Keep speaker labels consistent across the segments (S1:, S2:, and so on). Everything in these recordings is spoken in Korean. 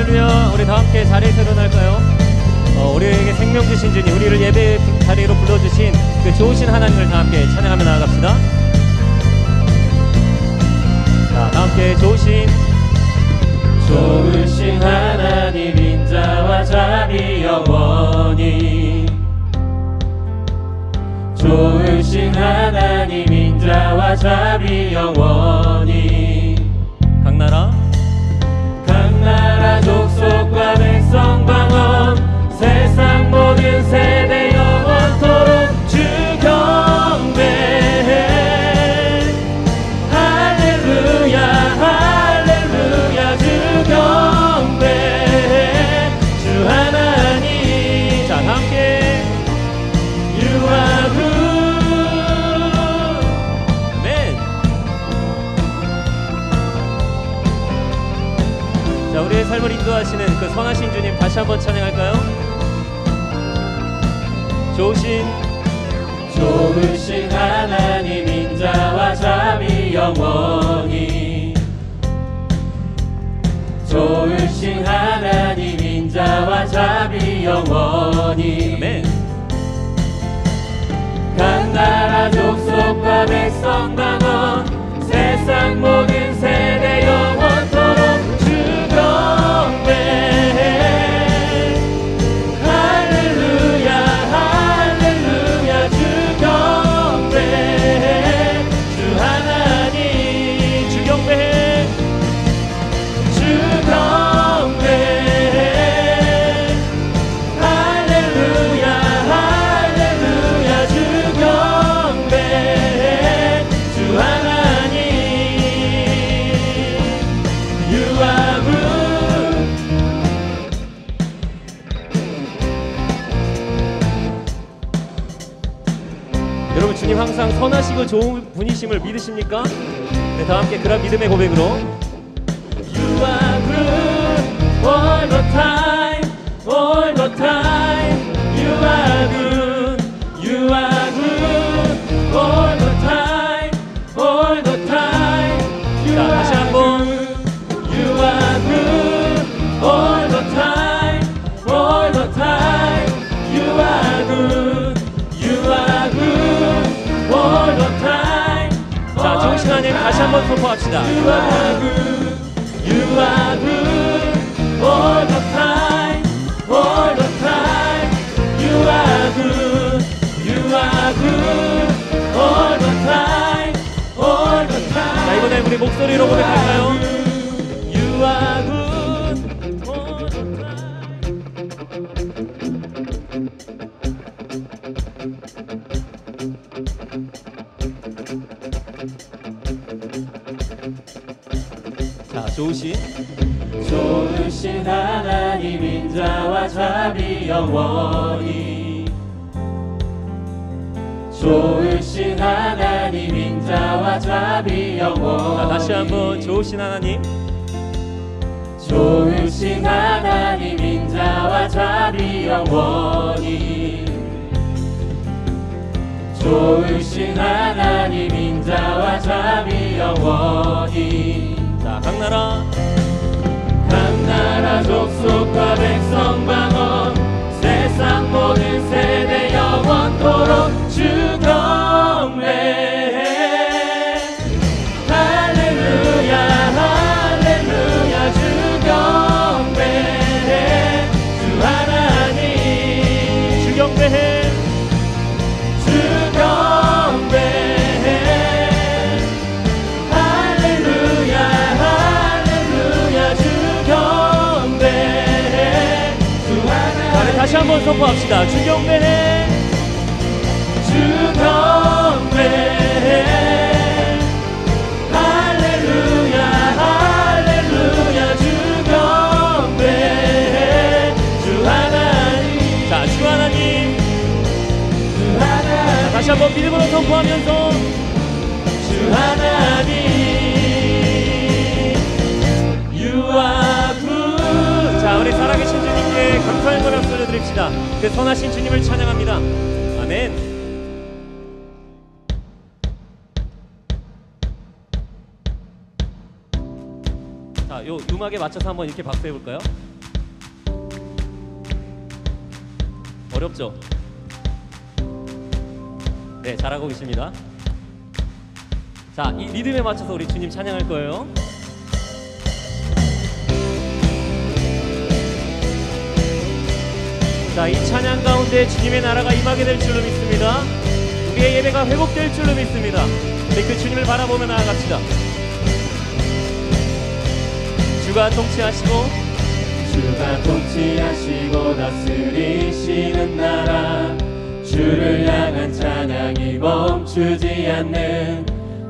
S1: 할렐루야. 우리 다 함께 자리에서 일어날까요? 우리에게 생명 주신 주님, 우리를 예배 자리로 불러주신 그 좋으신 하나님을 다 함께 찬양하며 나아갑시다. 자, 다 함께 좋으신 하나님, 인자와 자비 영원히. 좋으신 하나님, 인자와 자비 영원히. 각 나라 족속과 백성 방언, 세상 모든 세대 영원토록 주 경배해. 할렐루야 할렐루야 주 경배해. 주 하나님. 자, 함께 You are good. 아멘. 자, 우리의 삶을 인도하시는 그 선하신 주님 다시 한번 찬양할까요? 좋으신 하나님, 인자와 자비 영원히. 좋으신 하나님, 인자와 자비 영원히. 아멘. 각 나라 족속과 백성 방언, 세상 모든 세대 영원토록 주 경배해. 할렐루야 할렐루야 주 경배해. 주 하나님. 주 경배해. 주 경배해. 할렐루야 할렐루야 주 경배해. 주 하나님. You are good. 여러분, 주님 항상 선하시고 좋은 분이심을 믿으십니까? 네, 다 함께 그런 믿음의 고백으로 You are good all the time, all the time. You are good, you are good all the time, all the time. 자, 다시 한번 You are good all the time, all the time. You are good, you are good all the time. 자, 좋으신 하나님 다시 한번 선포합시다. You are good, you are good all the time, all the time. You are good, you are good all the time, all the time. 자, 이번에 우리 목소리로 고백할까요? You are good all the time. 자, 좋으신 하나님, 인자와 자비 영원히. 좋으신 하나님, 인자와 자비 영원히. 자, 다시 한번 좋으신 하나님. 좋으신 하나님, 인자와 자비 영원히. 좋으신 하나님, 인자와 자비 영원히. 자, 각 나라 족속과 백성 방언, 세상 모든 세대 영원토록 주 경배해. 할렐루야 할렐루야 주 경배해. 주 하나님. 주 경배해. 주 경배해. 할렐루야 할렐루야 주 경배해. 주 하나님. 다시 한번 선포합시다. 주 경배해. 주 경배해. 할렐루야 할렐루야 주 경배해. 주 하나님. 자, 주 하나님. 주 하나님. 다시 한번 믿음으로 선포하면서 주 하나님. You are good. 자, 우리 살아계신 주님께 감사의 노래 올려드립시다. 그 선하신 주님을 찬양합니다. 아멘. 자, 요 음악에 맞춰서 한번 이렇게 박수 해볼까요? 어렵죠? 네, 잘하고 계십니다. 자, 이 리듬에 맞춰서 우리 주님 찬양할 거예요. 자, 이 찬양 가운데 주님의 나라가 임하게 될 줄로 믿습니다. 우리의 예배가 회복될 줄로 믿습니다. 우리 그 주님을 바라보며 나아갑시다. 주가 통치하시고
S2: 주가 통치하시고 다스리시는 나라, 주를 향한 찬양이 멈추지 않는,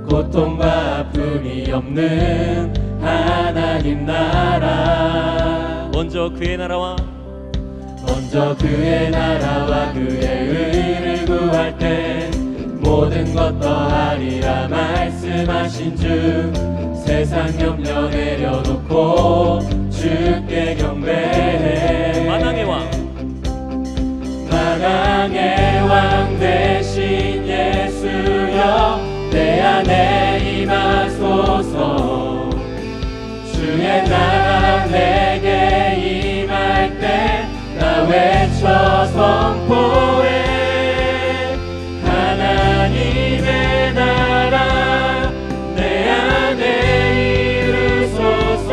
S2: 고통과 아픔이 없는 하나님 나라.
S1: 먼저 그의 나라와
S2: 그의 의를 구할 때 모든 것 더하리라 말씀하신 주, 세상 염려 내려놓고 주께 경배해.
S1: 만왕의
S2: 왕 대신 예수여 내 안에 임하소서. 주의 나라 내게 임할 때 나 외쳐 선포해. 하나님의 나라 내 안에 이루소서.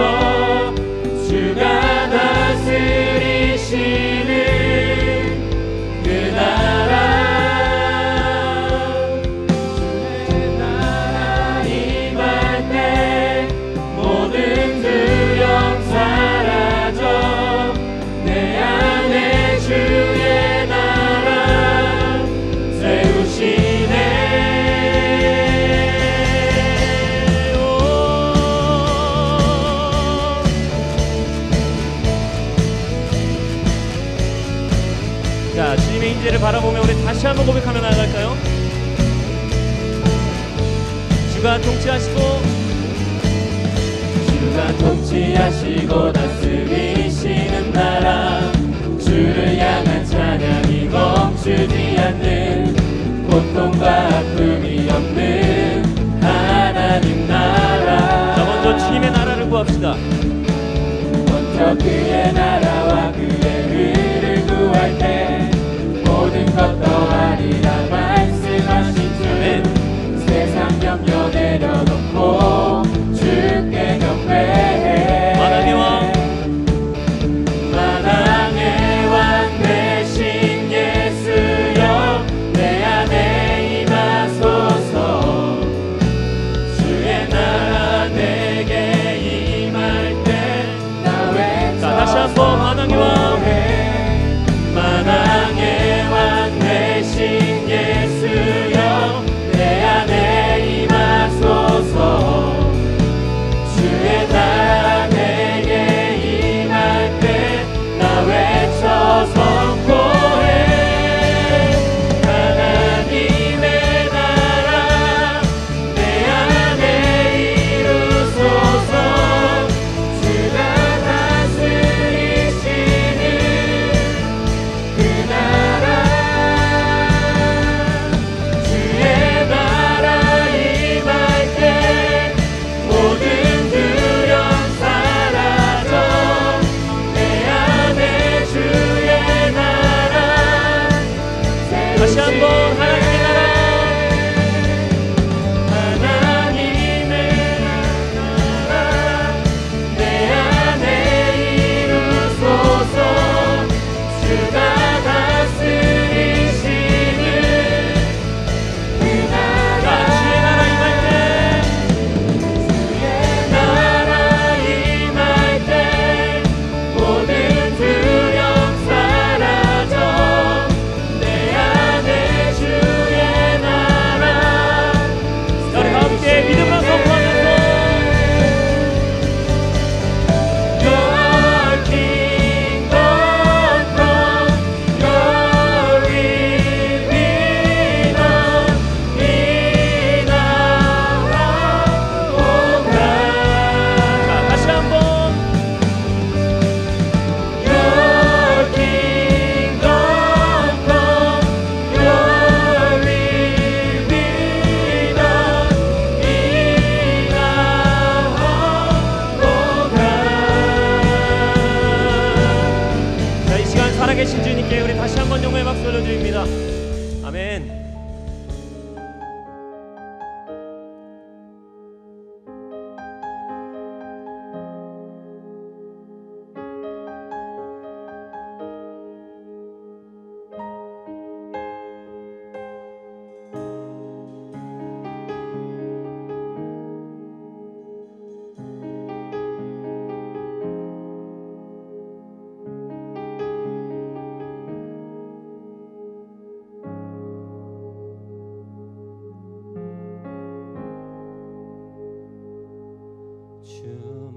S2: 주가 다스리시는 그 나라, 주의 나라 임할 때 모든 두려움 사라져. 내 안에 주의 나라 세우시네.
S1: 자, 주님의 인재를 바라보며 우리 다시 한번 고백하며 나아갈까요? 주가 통치하시고
S2: 다스리시는 나라, 주를 향한 찬양이 멈추지 않는, 고통과 아픔이 없는 하나님 나라.
S1: 자, 먼저 주님의 나라를 구합시다.
S2: 먼저 그의 나라와 그의 의를 구할 때 모든 것 더하리라 말씀하신 주,
S1: 네.
S2: 세상 염려 내려놓고 주께 경배해.
S1: 만왕의
S2: 왕 대신 예수여 내 안에 임하소서. 주의 나라 내게 임할 때 나 외쳐
S1: 자, 다시 한번 만왕의 왕
S2: 왕 대신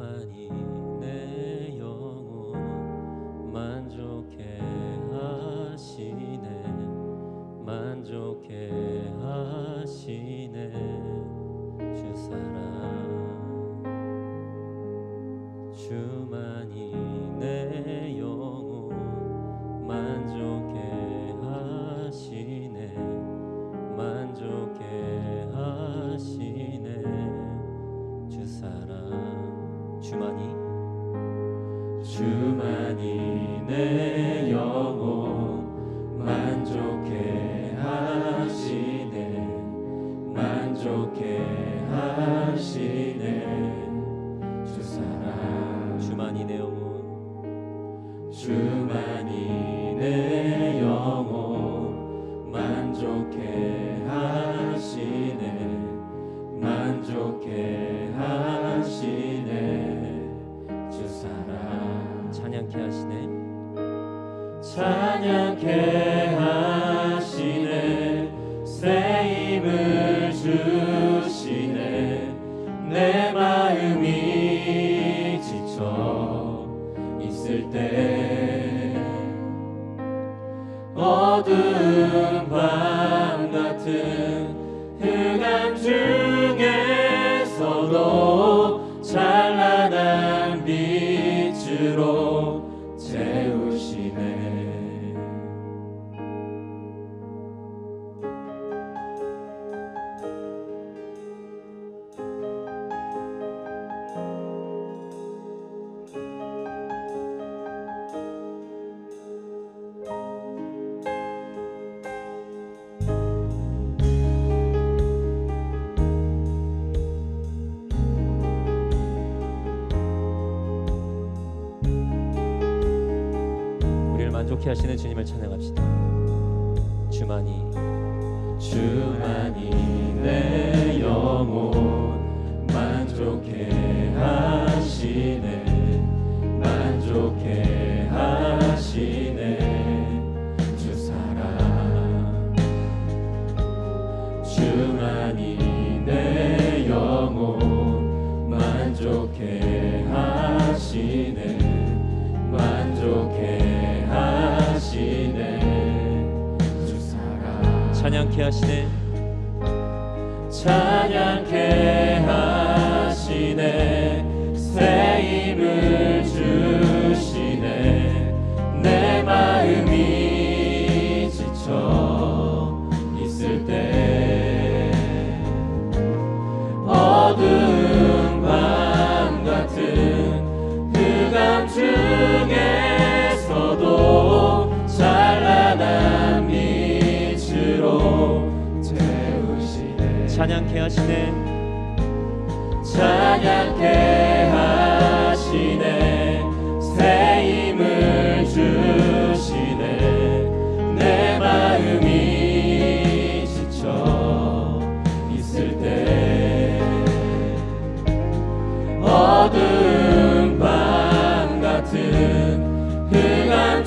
S1: 주만이 내 영혼 만족해 하시네 만족해 하시네 주 사랑 주만이 내 영혼 만족해 하시네 만족해 하시네 주 사랑 주만이 내 영혼 만족해 하시네 만족해 하시네 주 사랑 주만이 내 영혼 만족해 하시네 만족해 하시네 주 사랑 찬양케 하시네 새 힘을 주시네 내 마음이 지쳐 있을 때 어두운 밤 같은 흑암 중에서도 찬란한 빛으로 채우시네 만족해 하시는 주님을 찬양합시다. 주만이 내 영혼 만족해 하시네 만족해 하시네 주 사랑 주만이 내 영혼 만족해 하시네 만족해 하시네 주 사랑 찬양케 하시네 새 힘을 주시네 내 마음이 지쳐 있을 때 어두운 밤 같은 흑암 중에서도 찬란한 빛으로 채우시네 찬양케 하시네 새 힘을 주시네 내 마음이 지쳐 있을 때 어두운 밤 같은 흑암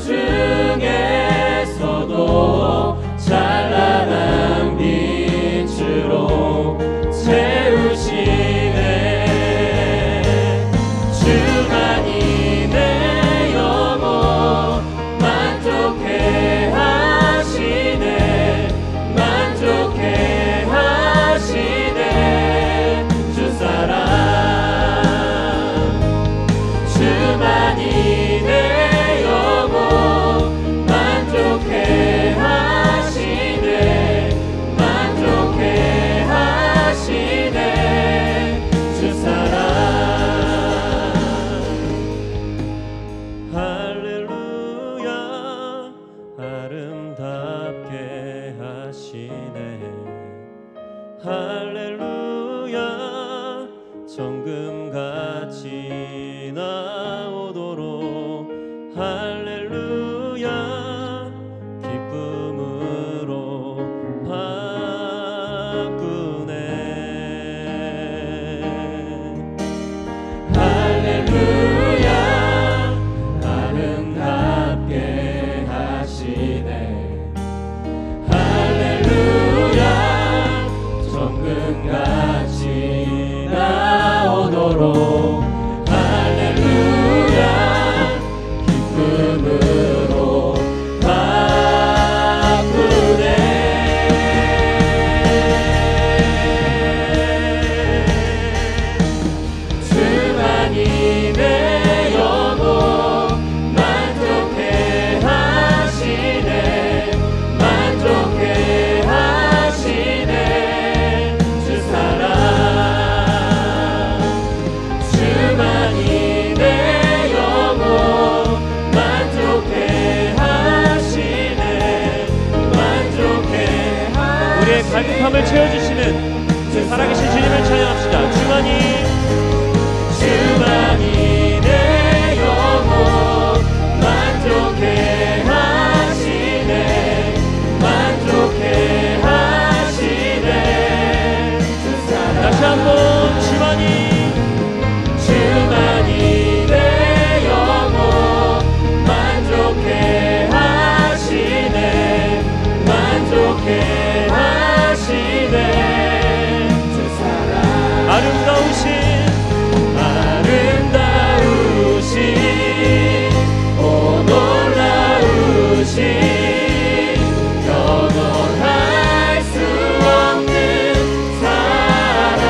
S1: 중에서도 찬란한 빛으로 채우시네 주만이 내 영혼 만족해 하시네 만족해 하시네 주 사랑
S2: 내 영혼 만족해 하시네 만족해 하시네 주 사랑 주만이 내 영혼 만족해 하시네 만족해 하시네
S1: 우리의 갈급함을 채워주시는 그 살아계신 주님을 찬양합시다.
S2: 주만이 내 영혼 만족해 하시네 만족해 하시네 주 사랑
S1: 다시 한번
S2: 주만이 내 영혼 만족해 하시네 만족해 하시네 주 사랑 아름다우신 오 놀라우신 영원할 수 없는 사랑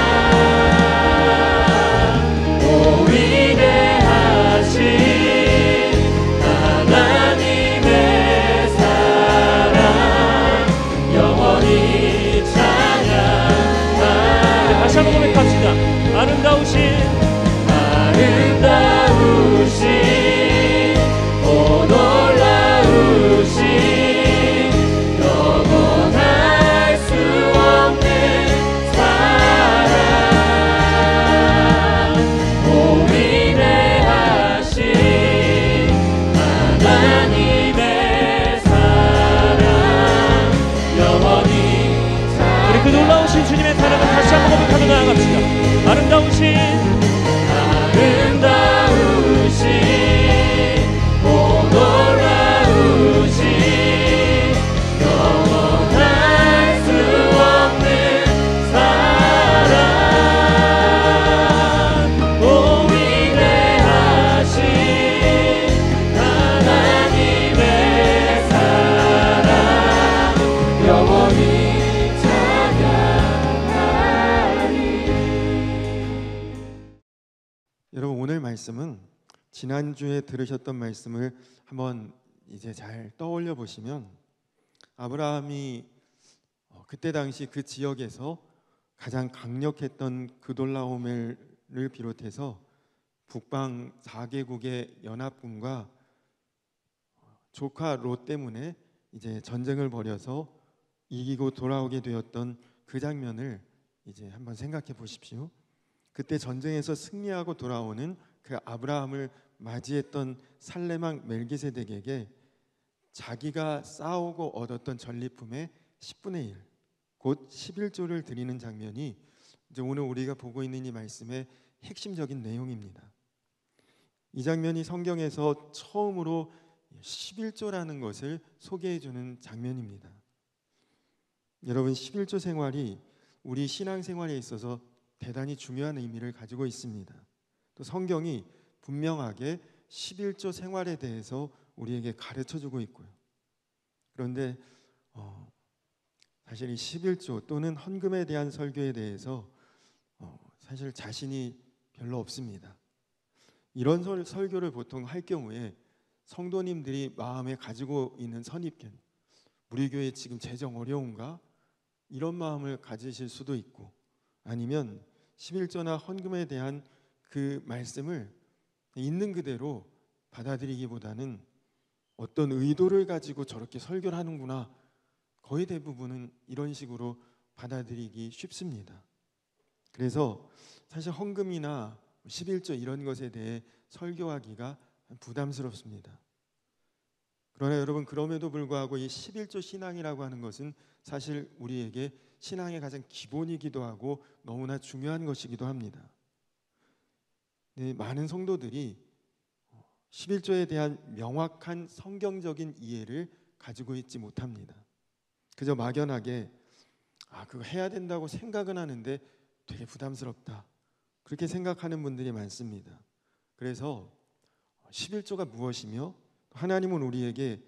S2: 오 위대하신 하나님의 사랑 영원히 찬양하리
S1: 다시 한번 고백합시다. 아름다우신 오
S2: 놀라우신 영원할 수 없는 사랑 오 위대하신 하나님의 사랑 영원히
S1: 우리 그 놀라우신 주님의 사랑을 다시 한번 고백하며 나아갑시다. 아름다우신 오
S2: 놀라우신 영원할 수 없는 사랑 오 위대하신 하나님의 사랑 영원히 찬양하리.
S3: 여러분, 오늘 말씀은 지난주에 들으셨던 말씀을 한번 이제 잘 떠올려 보시면 아브라함이 그때 당시 그 지역에서 가장 강력했던 그돌라오멜을 비롯해서 북방 4개국의 연합군과 조카 롯 때문에 이제 전쟁을 벌여서 이기고 돌아오게 되었던 그 장면을 이제 한번 생각해 보십시오. 그때 전쟁에서 승리하고 돌아오는 그 아브라함을 맞이했던 살레망 멜기세덱에게 자기가 싸우고 얻었던 전리품의 10분의 1, 곧 11조를 드리는 장면이 이제 오늘 우리가 보고 있는 이 말씀의 핵심적인 내용입니다. 이 장면이 성경에서 처음으로 11조라는 것을 소개해 주는 장면입니다. 여러분, 11조 생활이 우리 신앙생활에 있어서 대단히 중요한 의미를 가지고 있습니다. 또 성경이 분명하게 11조 생활에 대해서 우리에게 가르쳐주고 있고요. 그런데 사실 이 11조 또는 헌금에 대한 설교에 대해서 사실 자신이 별로 없습니다. 이런 설교를 보통 할 경우에 성도님들이 마음에 가지고 있는 선입견, 우리 교회 지금 재정 어려운가? 이런 마음을 가지실 수도 있고, 아니면 11조나 헌금에 대한 그 말씀을 있는 그대로 받아들이기보다는 어떤 의도를 가지고 저렇게 설교를 하는구나, 거의 대부분은 이런 식으로 받아들이기 쉽습니다. 그래서 사실 헌금이나 11조 이런 것에 대해 설교하기가 부담스럽습니다. 그러나 여러분, 그럼에도 불구하고 이 11조 신앙이라고 하는 것은 사실 우리에게 신앙의 가장 기본이기도 하고 너무나 중요한 것이기도 합니다. 네, 많은 성도들이 11조에 대한 명확한 성경적인 이해를 가지고 있지 못합니다. 그저 막연하게 그거 해야 된다고 생각은 하는데 되게 부담스럽다, 그렇게 생각하는 분들이 많습니다. 그래서 11조가 무엇이며 하나님은 우리에게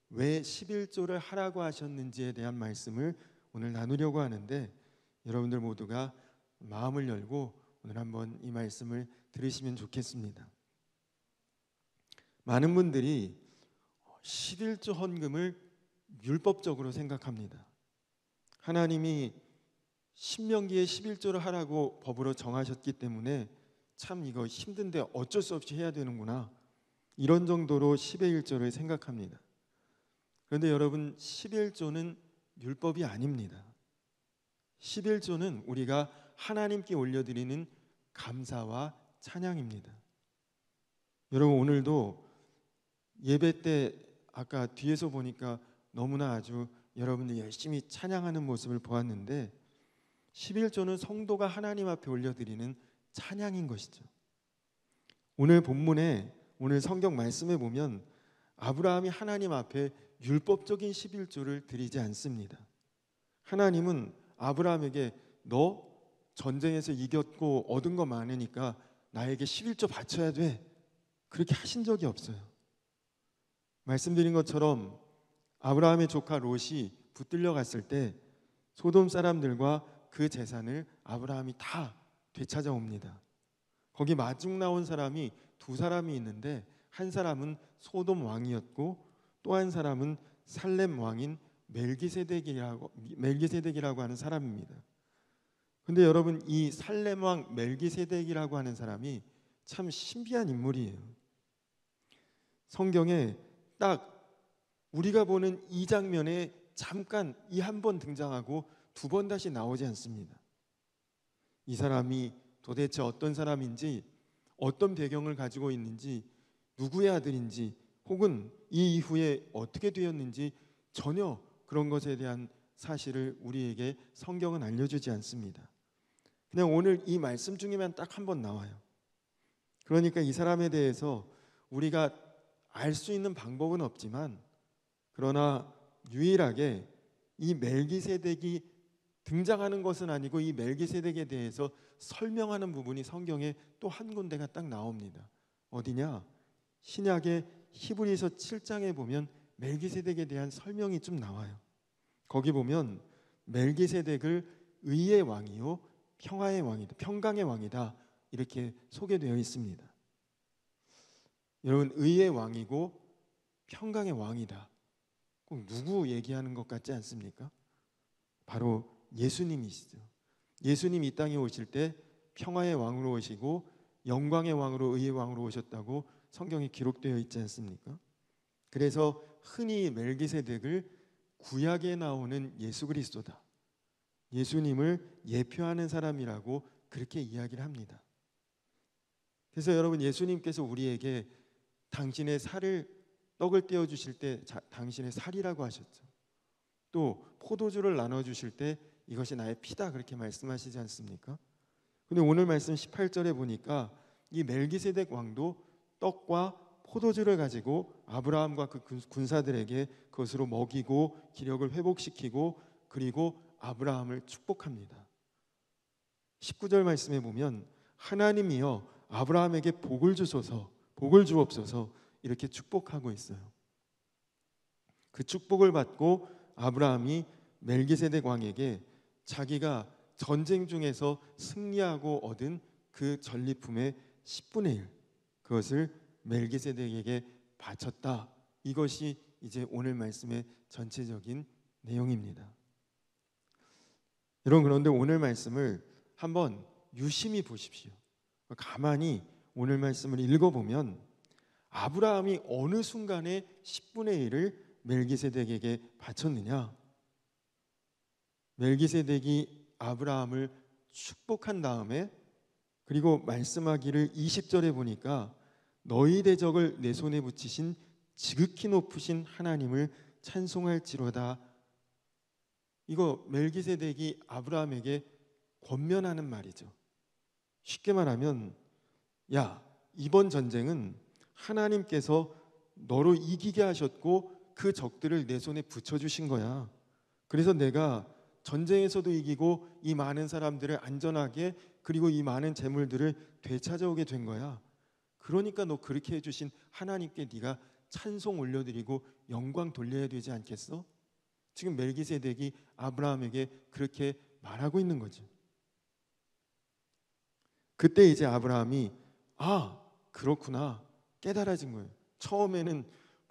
S3: 왜 11조를 하라고 하셨는지에 대한 말씀을 오늘 나누려고 하는데, 여러분들 모두가 마음을 열고 오늘 한번 이 말씀을 들으시면 좋겠습니다. 많은 분들이 11조 헌금을 율법적으로 생각합니다. 하나님이 신명기에 11조를 하라고 법으로 정하셨기 때문에 참 이거 힘든데 어쩔 수 없이 해야 되는구나, 이런 정도로 10의 1조를 생각합니다. 그런데 여러분, 11조는 율법이 아닙니다. 11조는 우리가 하나님께 올려드리는 감사와 찬양입니다. 여러분, 오늘도 예배 때 아까 뒤에서 보니까 너무나 아주 여러분들 열심히 찬양하는 모습을 보았는데, 11조는 성도가 하나님 앞에 올려드리는 찬양인 것이죠. 오늘 본문에, 오늘 성경 말씀에 보면 아브라함이 하나님 앞에 율법적인 11조를 드리지 않습니다. 하나님은 아브라함에게 너 전쟁에서 이겼고 얻은 거 많으니까 나에게 11조 바쳐야 돼, 그렇게 하신 적이 없어요. 말씀드린 것처럼 아브라함의 조카 롯이 붙들려 갔을 때 소돔 사람들과 그 재산을 아브라함이 다 되찾아옵니다. 거기 마중 나온 사람이 두 사람이 있는데, 한 사람은 소돔 왕이었고 또 한 사람은 살렘 왕인 멜기세덱이라고 하는 사람입니다. 근데 여러분, 이 살렘 왕 멜기세덱이라고 하는 사람이 참 신비한 인물이에요. 성경에 딱 우리가 보는 이 장면에 잠깐 이 한 번 등장하고 두 번 다시 나오지 않습니다. 이 사람이 도대체 어떤 사람인지, 어떤 배경을 가지고 있는지, 누구의 아들인지, 혹은 이 이후에 어떻게 되었는지 전혀 그런 것에 대한 사실을 우리에게 성경은 알려주지 않습니다. 그냥 오늘 이 말씀 중에만 딱 한 번 나와요. 그러니까 이 사람에 대해서 우리가 알 수 있는 방법은 없지만, 그러나 유일하게 이 멜기세덱이 등장하는 것은 아니고 이 멜기세덱에 대해서 설명하는 부분이 성경에 또 한 군데가 딱 나옵니다. 어디냐? 신약의 히브리서 7장에 보면 멜기세덱에 대한 설명이 좀 나와요. 거기 보면 멜기세덱을 의의 왕이요 평화의 왕이다, 평강의 왕이다, 이렇게 소개되어 있습니다. 여러분, 의의 왕이고 평강의 왕이다, 꼭 누구 얘기하는 것 같지 않습니까? 바로 예수님이시죠. 예수님 이 땅에 오실 때 평화의 왕으로 오시고 영광의 왕으로, 의의 왕으로 오셨다고 성경에 기록되어 있지 않습니까? 그래서 흔히 멜기세덱을 구약에 나오는 예수 그리스도다, 예수님을 예표하는 사람이라고 그렇게 이야기를 합니다. 그래서 여러분, 예수님께서 우리에게 당신의 떡을 떼어 주실 때 당신의 살이라고 하셨죠. 또 포도주를 나눠 주실 때 이것이 나의 피다, 그렇게 말씀하시지 않습니까? 근데 오늘 말씀 18절에 보니까 이 멜기세덱 왕도 떡과 포도주를 가지고 아브라함과 그 군사들에게 그것으로 먹이고 기력을 회복시키고 그리고 아브라함을 축복합니다. 19절 말씀에 보면 하나님이여 아브라함에게 복을 주소서, 복을 주옵소서, 이렇게 축복하고 있어요. 그 축복을 받고 아브라함이 멜기세덱 왕에게 자기가 전쟁 중에서 승리하고 얻은 그 전리품의 10분의 1, 그것을 멜기세덱에게 바쳤다. 이것이 이제 오늘 말씀의 전체적인 내용입니다. 여러분, 그런데 오늘 말씀을 한번 유심히 보십시오. 가만히 오늘 말씀을 읽어보면 아브라함이 어느 순간에 10분의 1을 멜기세덱에게 바쳤느냐? 멜기세덱이 아브라함을 축복한 다음에, 그리고 말씀하기를 20절에 보니까 너희 대적을 내 손에 붙이신 지극히 높으신 하나님을 찬송할지로다. 이거 멜기세덱이 아브라함에게 권면하는 말이죠. 쉽게 말하면, 야, 이번 전쟁은 하나님께서 너로 이기게 하셨고 그 적들을 내 손에 붙여주신 거야. 그래서 내가 전쟁에서도 이기고 이 많은 사람들을 안전하게, 그리고 이 많은 재물들을 되찾아오게 된 거야. 그러니까 너 그렇게 해주신 하나님께 네가 찬송 올려드리고 영광 돌려야 되지 않겠어? 지금 멜기세덱이 아브라함에게 그렇게 말하고 있는 거죠. 그때 이제 아브라함이 그렇구나 깨달아진 거예요. 처음에는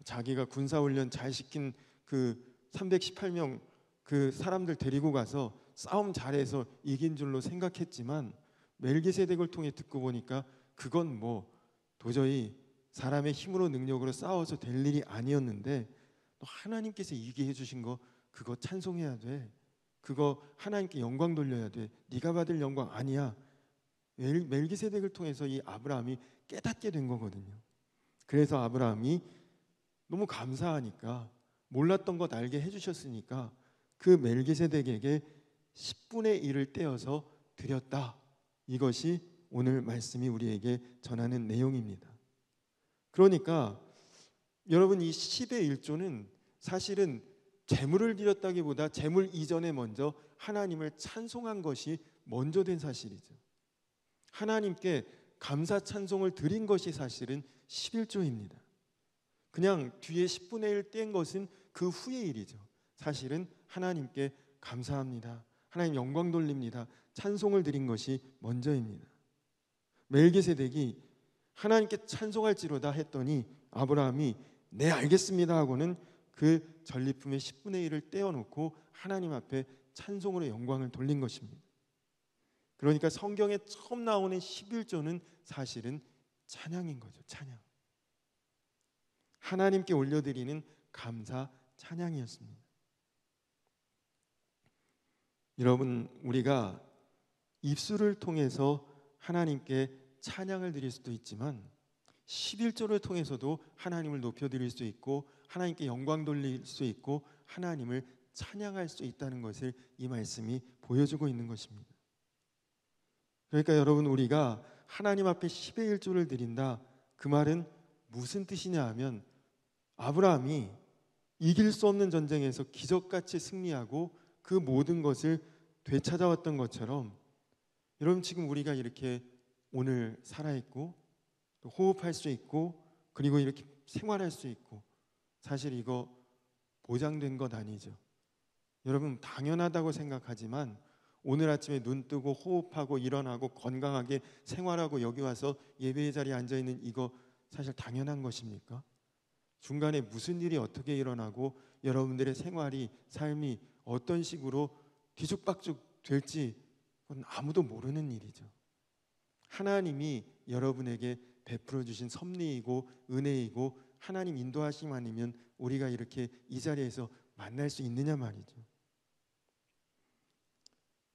S3: 자기가 군사훈련 잘 시킨 그 318명 그 사람들 데리고 가서 싸움 잘해서 이긴 줄로 생각했지만 멜기세덱을 통해 듣고 보니까 그건 뭐 도저히 사람의 힘으로 능력으로 싸워서 될 일이 아니었는데 또 하나님께서 이기게 해주신 거 그거 찬송해야 돼. 그거 하나님께 영광 돌려야 돼. 네가 받을 영광 아니야. 멜기세덱을 통해서 이 아브라함이 깨닫게 된 거거든요. 그래서 아브라함이 너무 감사하니까 몰랐던 것 알게 해주셨으니까 그 멜기세덱에게 10분의 1을 떼어서 드렸다. 이것이 오늘 말씀이 우리에게 전하는 내용입니다. 그러니까 여러분 이 10의 1조는 사실은 재물을 드렸다기보다 재물 이전에 먼저 하나님을 찬송한 것이 먼저 된 사실이죠. 하나님께 감사 찬송을 드린 것이 사실은 11조입니다. 그냥 뒤에 10분의 1 뗀 것은 그 후의 일이죠. 사실은 하나님께 감사합니다. 하나님 영광 돌립니다. 찬송을 드린 것이 먼저입니다. 멜기세덱이 하나님께 찬송할지로다 했더니 아브라함이 네 알겠습니다 하고는 그 전리품의 10분의 1을 떼어놓고 하나님 앞에 찬송으로 영광을 돌린 것입니다. 그러니까 성경에 처음 나오는 11조는 사실은 찬양인 거죠. 찬양. 하나님께 올려드리는 감사 찬양이었습니다. 여러분 우리가 입술을 통해서 하나님께 찬양을 드릴 수도 있지만 11조를 통해서도 하나님을 높여드릴 수 있고 하나님께 영광 돌릴 수 있고 하나님을 찬양할 수 있다는 것을 이 말씀이 보여주고 있는 것입니다. 그러니까 여러분 우리가 하나님 앞에 10의 1조를 드린다. 그 말은 무슨 뜻이냐 하면 아브라함이 이길 수 없는 전쟁에서 기적같이 승리하고 그 모든 것을 되찾아왔던 것처럼 여러분 지금 우리가 이렇게 오늘 살아있고 또 호흡할 수 있고 그리고 이렇게 생활할 수 있고 사실 이거 보장된 것 아니죠. 여러분 당연하다고 생각하지만 오늘 아침에 눈 뜨고 호흡하고 일어나고 건강하게 생활하고 여기 와서 예배의 자리에 앉아있는 이거 사실 당연한 것입니까? 중간에 무슨 일이 어떻게 일어나고 여러분들의 생활이 삶이 어떤 식으로 뒤죽박죽 될지 그건 아무도 모르는 일이죠. 하나님이 여러분에게 베풀어 주신 섭리이고 은혜이고 하나님 인도하심 아니면 우리가 이렇게 이 자리에서 만날 수 있느냐 말이죠.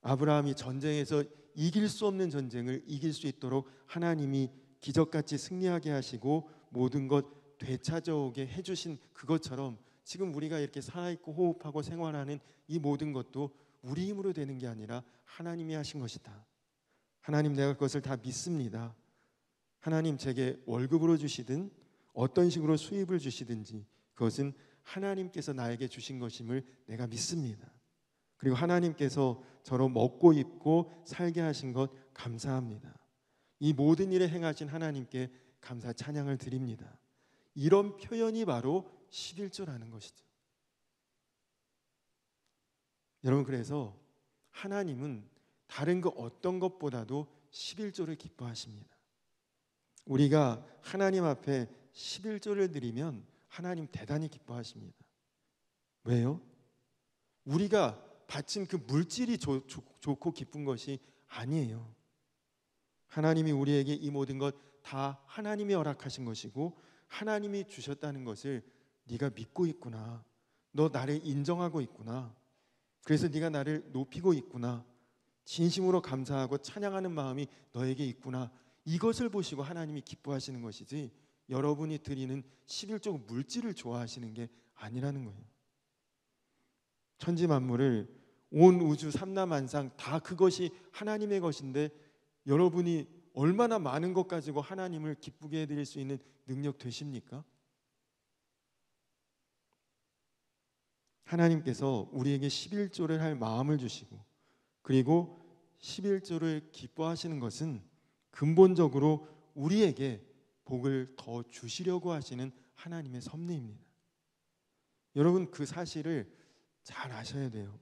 S3: 아브라함이 전쟁에서 이길 수 없는 전쟁을 이길 수 있도록 하나님이 기적같이 승리하게 하시고 모든 것 되찾아오게 해주신 그것처럼 지금 우리가 이렇게 살아있고 호흡하고 생활하는 이 모든 것도 우리 힘으로 되는 게 아니라 하나님이 하신 것이다. 하나님 내가 그것을 다 믿습니다. 하나님 제게 월급으로 주시든 어떤 식으로 수입을 주시든지 그것은 하나님께서 나에게 주신 것임을 내가 믿습니다. 그리고 하나님께서 저로 먹고 입고 살게 하신 것 감사합니다. 이 모든 일에 행하신 하나님께 감사 찬양을 드립니다. 이런 표현이 바로 11조라는 것이죠. 여러분 그래서 하나님은 다른 그 어떤 것보다도 11조를 기뻐하십니다. 우리가 하나님 앞에 11조를 드리면 하나님 대단히 기뻐하십니다. 왜요? 우리가 바친 그 물질이 좋고 기쁜 것이 아니에요. 하나님이 우리에게 이 모든 것 다 하나님이 허락하신 것이고 하나님이 주셨다는 것을 네가 믿고 있구나. 너 나를 인정하고 있구나. 그래서 네가 나를 높이고 있구나. 진심으로 감사하고 찬양하는 마음이 너에게 있구나. 이것을 보시고 하나님이 기뻐하시는 것이지 여러분이 드리는 11조 물질을 좋아하시는 게 아니라는 거예요. 천지 만물을 온 우주 삼라만상 다 그것이 하나님의 것인데 여러분이 얼마나 많은 것 가지고 하나님을 기쁘게 해드릴 수 있는 능력 되십니까? 하나님께서 우리에게 11조를 할 마음을 주시고 그리고 11조를 기뻐하시는 것은 근본적으로 우리에게 복을 더 주시려고 하시는 하나님의 섭리입니다. 여러분 그 사실을 잘 아셔야 돼요.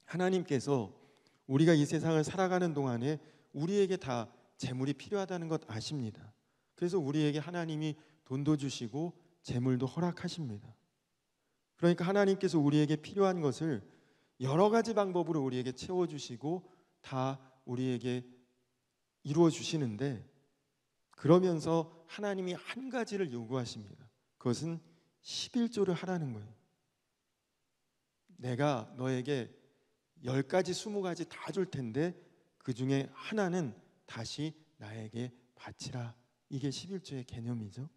S3: 하나님께서 우리가 이 세상을 살아가는 동안에 우리에게 다 재물이 필요하다는 것 아십니다. 그래서 우리에게 하나님이 돈도 주시고 재물도 허락하십니다. 그러니까 하나님께서 우리에게 필요한 것을 여러 가지 방법으로 우리에게 채워주시고 다 우리에게 이루어 주시는데, 그러면서 하나님이 한 가지를 요구하십니다. 그것은 11조를 하라는 거예요. 내가 너에게 10가지 20가지 다 줄 텐데 그 중에 하나는 다시 나에게 바치라. 이게 11조의 개념이죠.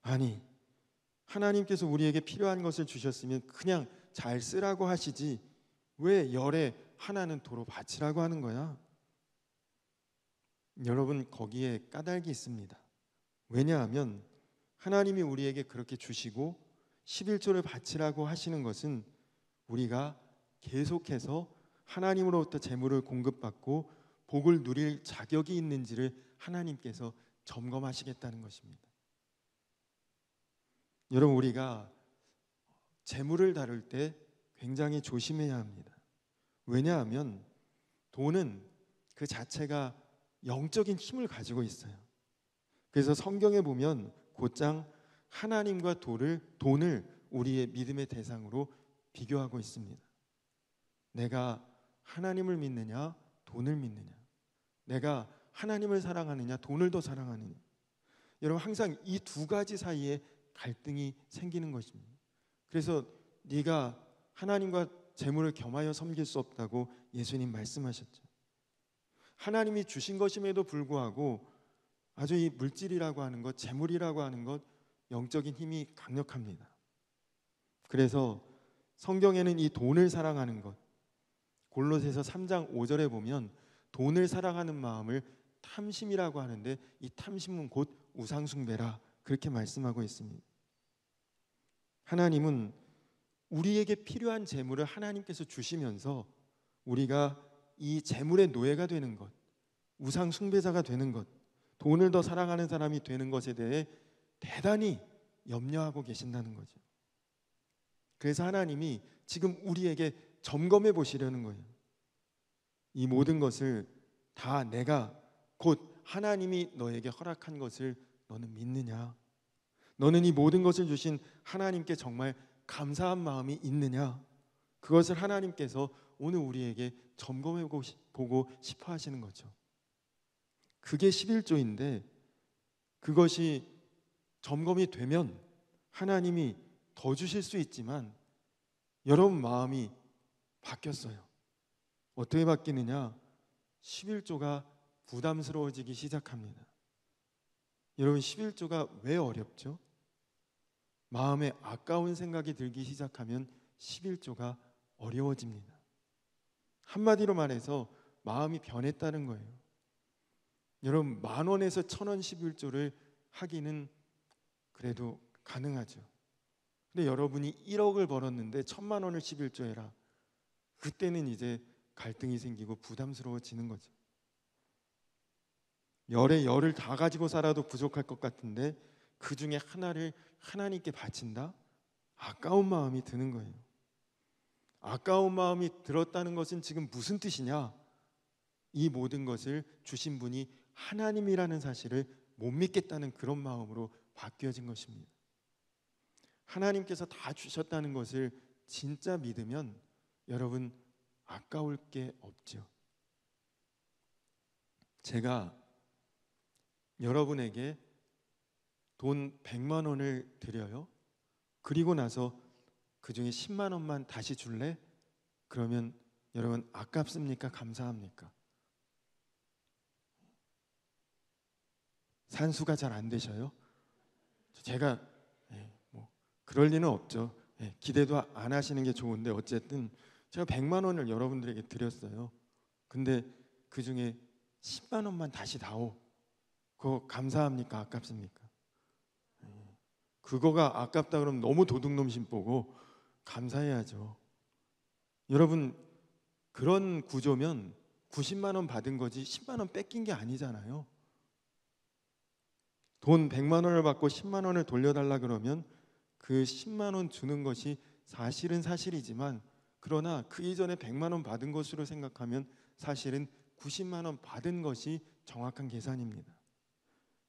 S3: 아니, 하나님께서 우리에게 필요한 것을 주셨으면 그냥 잘 쓰라고 하시지 왜 열에 하나는 도로 바치라고 하는 거야? 여러분, 거기에 까닭이 있습니다. 왜냐하면 하나님이 우리에게 그렇게 주시고 11조를 바치라고 하시는 것은 우리가 계속해서 하나님으로부터 재물을 공급받고 복을 누릴 자격이 있는지를 하나님께서 점검하시겠다는 것입니다. 여러분, 우리가 재물을 다룰 때 굉장히 조심해야 합니다. 왜냐하면 돈은 그 자체가 영적인 힘을 가지고 있어요. 그래서 성경에 보면 곧장 하나님과 돈을 우리의 믿음의 대상으로 비교하고 있습니다. 내가 하나님을 믿느냐, 돈을 믿느냐, 내가 하나님을 사랑하느냐, 돈을 더 사랑하느냐. 여러분, 항상 이 두 가지 사이에 갈등이 생기는 것입니다. 그래서 네가 하나님과 재물을 겸하여 섬길 수 없다고 예수님 말씀하셨죠. 하나님이 주신 것임에도 불구하고 아주 이 물질이라고 하는 것, 재물이라고 하는 것, 영적인 힘이 강력합니다. 그래서 성경에는 이 돈을 사랑하는 것, 골로새서 3장 5절에 보면 돈을 사랑하는 마음을 탐심이라고 하는데, 이 탐심은 곧 우상숭배라, 그렇게 말씀하고 있습니다. 하나님은 우리에게 필요한 재물을 하나님께서 주시면서 우리가 이 재물의 노예가 되는 것, 우상숭배자가 되는 것, 돈을 더 사랑하는 사람이 되는 것에 대해 대단히 염려하고 계신다는 거죠. 그래서 하나님이 지금 우리에게 점검해 보시려는 거예요. 이 모든 것을 다 내가 곧 하나님이 너에게 허락한 것을 너는 믿느냐? 너는 이 모든 것을 주신 하나님께 정말 감사한 마음이 있느냐? 그것을 하나님께서 오늘 우리에게 점검해 보고 싶어 하시는 거죠. 그게 11조인데 그것이 점검이 되면 하나님이 더 주실 수 있지만 여러분 마음이 바뀌었어요. 어떻게 바뀌느냐? 11조가 부담스러워지기 시작합니다. 여러분, 11조가 왜 어렵죠? 마음에 아까운 생각이 들기 시작하면 11조가 어려워집니다. 한마디로 말해서 마음이 변했다는 거예요. 여러분, 10,000원에서 1,000원 11조를 하기는 그래도 가능하죠. 근데 여러분이 1억을 벌었는데 1,000만 원을 11조 해라. 그때는 이제 갈등이 생기고 부담스러워지는 거죠. 열에 열을 다 가지고 살아도 부족할 것 같은데 그 중에 하나를 하나님께 바친다? 아까운 마음이 드는 거예요. 아까운 마음이 들었다는 것은 지금 무슨 뜻이냐? 이 모든 것을 주신 분이 하나님이라는 사실을 못 믿겠다는 그런 마음으로 바뀌어진 것입니다. 하나님께서 다 주셨다는 것을 진짜 믿으면 여러분 아까울 게 없죠. 제가 여러분에게 돈 100만 원을 드려요. 그리고 나서 그 중에 10만 원만 다시 줄래? 그러면 여러분 아깝습니까? 감사합니까? 산수가 잘 안 되셔요? 제가 뭐 그럴 리는 없죠. 기대도 안 하시는 게 좋은데 어쨌든 제가 100만 원을 여러분들에게 드렸어요. 근데 그 중에 10만 원만 다시 다오. 그거 감사합니까? 아깝습니까? 그거가 아깝다 그러면 너무 도둑놈 심보고 감사해야죠. 여러분, 그런 구조면 90만 원 받은 거지 10만 원 뺏긴 게 아니잖아요. 돈 100만 원을 받고 10만 원을 돌려달라 그러면 그 10만 원 주는 것이 사실은 사실이지만, 그러나 그 이전에 100만 원 받은 것으로 생각하면 사실은 90만 원 받은 것이 정확한 계산입니다.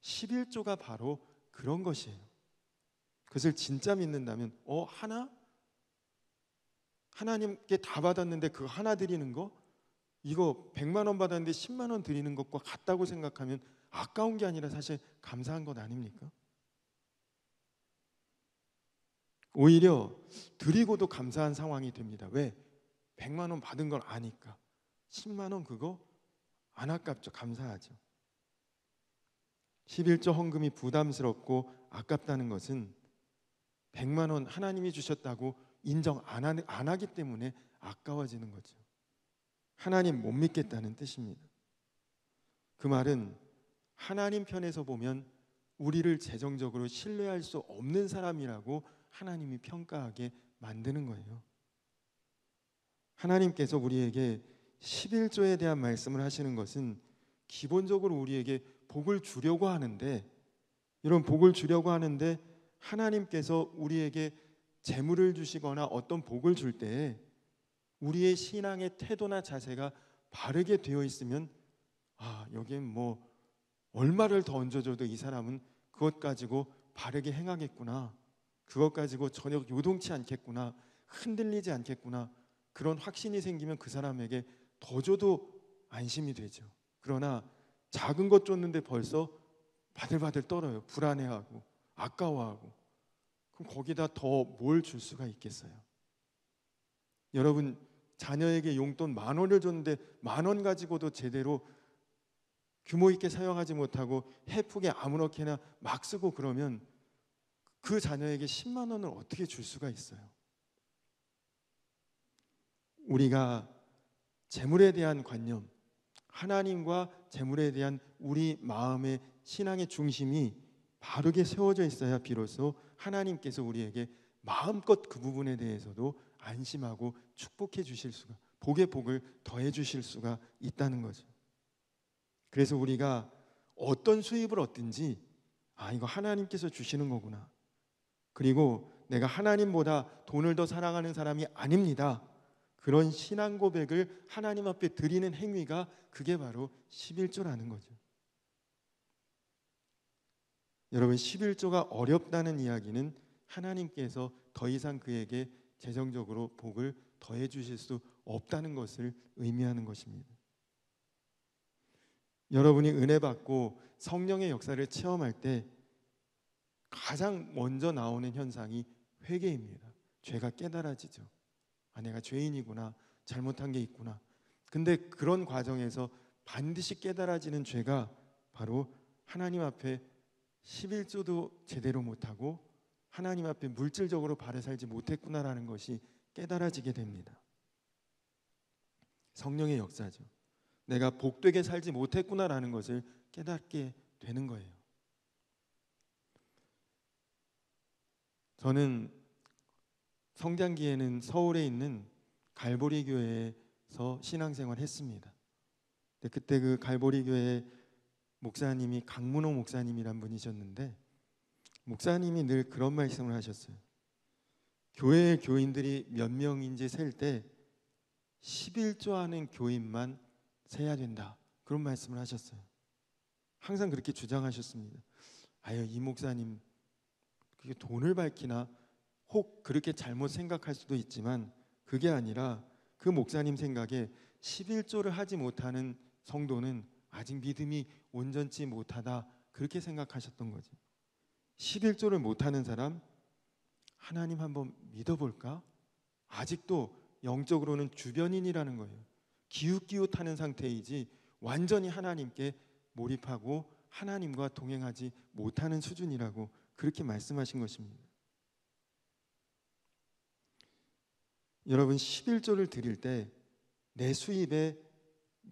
S3: 11조가 바로 그런 것이에요. 그것을 진짜 믿는다면 하나님께 다 받았는데 그 하나 드리는 거, 이거 100만 원 받았는데 10만 원 드리는 것과 같다고 생각하면 아까운 게 아니라 사실 감사한 것 아닙니까? 오히려 드리고도 감사한 상황이 됩니다. 왜? 100만 원 받은 걸 아니까. 10만 원 그거 안 아깝죠. 감사하죠. 11조 헌금이 부담스럽고 아깝다는 것은 100만 원 하나님이 주셨다고 인정 안 하기 때문에 아까워지는 거죠. 하나님 못 믿겠다는 뜻입니다. 그 말은 하나님 편에서 보면 우리를 재정적으로 신뢰할 수 없는 사람이라고 하나님이 평가하게 만드는 거예요. 하나님께서 우리에게 11조에 대한 말씀을 하시는 것은 기본적으로 우리에게 복을 주려고 하는데, 이런 복을 주려고 하는데 하나님께서 우리에게 재물을 주시거나 어떤 복을 줄 때에 우리의 신앙의 태도나 자세가 바르게 되어 있으면 여기엔 뭐 얼마를 더 얹어줘도 이 사람은 그것 가지고 바르게 행하겠구나, 그것 가지고 전혀 요동치 않겠구나, 흔들리지 않겠구나, 그런 확신이 생기면 그 사람에게 더 줘도 안심이 되죠. 그러나 작은 것 줬는데 벌써 바들바들 떨어요. 불안해하고 아까워하고. 그럼 거기다 더 뭘 줄 수가 있겠어요? 여러분, 자녀에게 용돈 10,000원을 줬는데 10,000원 가지고도 제대로 규모 있게 사용하지 못하고 해프게 아무렇게나 막 쓰고 그러면 그 자녀에게 10만 원을 어떻게 줄 수가 있어요? 우리가 재물에 대한 관념, 하나님과 재물에 대한 우리 마음의 신앙의 중심이 바르게 세워져 있어야 비로소 하나님께서 우리에게 마음껏 그 부분에 대해서도 안심하고 축복해 주실 수가, 복의 복을 더해 주실 수가 있다는 거죠. 그래서 우리가 어떤 수입을 얻든지 이거 하나님께서 주시는 거구나, 그리고 내가 하나님보다 돈을 더 사랑하는 사람이 아닙니다, 그런 신앙 고백을 하나님 앞에 드리는 행위가 그게 바로 11조라는 거죠. 여러분, 11조가 어렵다는 이야기는 하나님께서 더 이상 그에게 재정적으로 복을 더해 주실 수 없다는 것을 의미하는 것입니다. 여러분이 은혜 받고 성령의 역사를 체험할 때 가장 먼저 나오는 현상이 회개입니다. 죄가 깨달아지죠. 내가 죄인이구나, 잘못한 게 있구나. 근데 그런 과정에서 반드시 깨달아지는 죄가 바로 하나님 앞에 11조도 제대로 못하고 하나님 앞에 물질적으로 바르게 살지 못했구나라는 것이 깨달아지게 됩니다. 성령의 역사죠. 내가 복되게 살지 못했구나라는 것을 깨닫게 되는 거예요. 저는 성장기에는 서울에 있는 갈보리 교회에서 신앙생활을 했습니다. 근데 그때 그 갈보리 교회 목사님이 강문호 목사님이란 분이셨는데, 목사님이 늘 그런 말씀을 하셨어요. 교회의 교인들이 몇 명인지 셀 때 11조 하는 교인만 세야 된다, 그런 말씀을 하셨어요. 항상 그렇게 주장하셨습니다. 이 목사님 그게 돈을 밝히나, 혹 그렇게 잘못 생각할 수도 있지만 그게 아니라 그 목사님 생각에 11조를 하지 못하는 성도는 아직 믿음이 온전치 못하다, 그렇게 생각하셨던 거죠. 11조를 못하는 사람, 하나님 한번 믿어볼까? 아직도 영적으로는 주변인이라는 거예요. 기웃기웃하는 상태이지 완전히 하나님께 몰입하고 하나님과 동행하지 못하는 수준이라고 그렇게 말씀하신 것입니다. 여러분, 11조를 드릴 때 내 수입의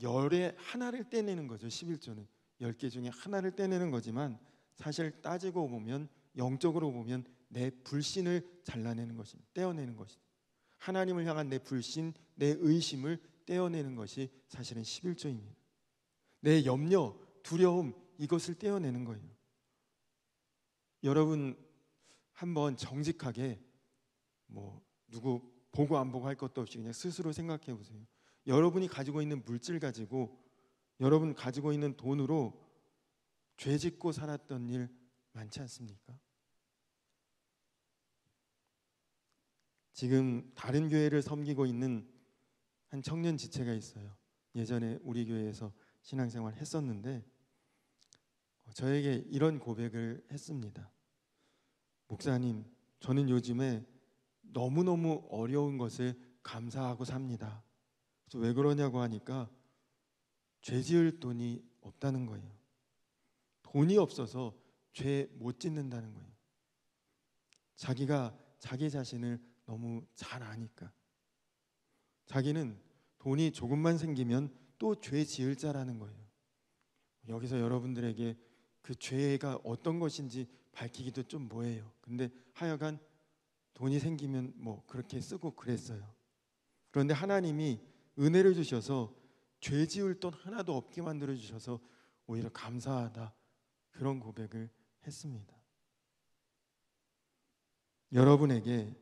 S3: 열의 하나를 떼내는 거죠. 11조는 10개 중에 하나를 떼내는 거지만 사실 따지고 보면, 영적으로 보면 내 불신을 잘라내는 것입니다. 떼어내는 것이죠. 하나님을 향한 내 불신, 내 의심을 떼어내는 것이 사실은 11조입니다. 내 염려, 두려움, 이것을 떼어내는 거예요. 여러분, 한번 정직하게 누구 보고 안 보고 할 것도 없이 그냥 스스로 생각해 보세요. 여러분이 가지고 있는 물질 가지고, 여러분 가지고 있는 돈으로 죄 짓고 살았던 일 많지 않습니까? 지금 다른 교회를 섬기고 있는 한 청년 지체가 있어요. 예전에 우리 교회에서 신앙생활 했었는데 저에게 이런 고백을 했습니다. 목사님, 저는 요즘에 너무너무 어려운 것을 감사하고 삽니다. 그래서 왜 그러냐고 하니까 죄 지을 돈이 없다는 거예요. 돈이 없어서 죄 못 짓는다는 거예요. 자기가 자기 자신을 너무 잘 아니까. 자기는 돈이 조금만 생기면 또 죄 지을 자라는 거예요. 여기서 여러분들에게 그 죄가 어떤 것인지 밝히기도 좀 뭐해요. 근데 하여간 돈이 생기면 뭐 그렇게 쓰고 그랬어요. 그런데 하나님이 은혜를 주셔서 죄 지을 돈 하나도 없게 만들어 주셔서 오히려 감사하다, 그런 고백을 했습니다. 여러분에게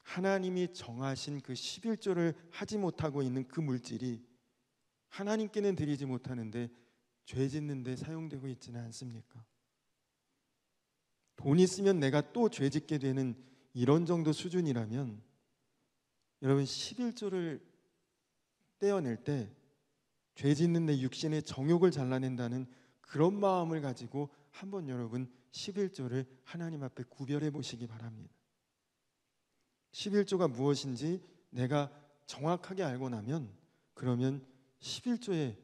S3: 하나님이 정하신 그 11조를 하지 못하고 있는 그 물질이 하나님께는 드리지 못하는데 죄 짓는 데 사용되고 있지는 않습니까? 돈 있으면 내가 또 죄 짓게 되는 이런 정도 수준이라면 여러분 11조를 떼어낼 때 죄 짓는 내 육신의 정욕을 잘라낸다는 그런 마음을 가지고 한번 여러분 11조를 하나님 앞에 구별해 보시기 바랍니다. 11조가 무엇인지 내가 정확하게 알고 나면 그러면 11조에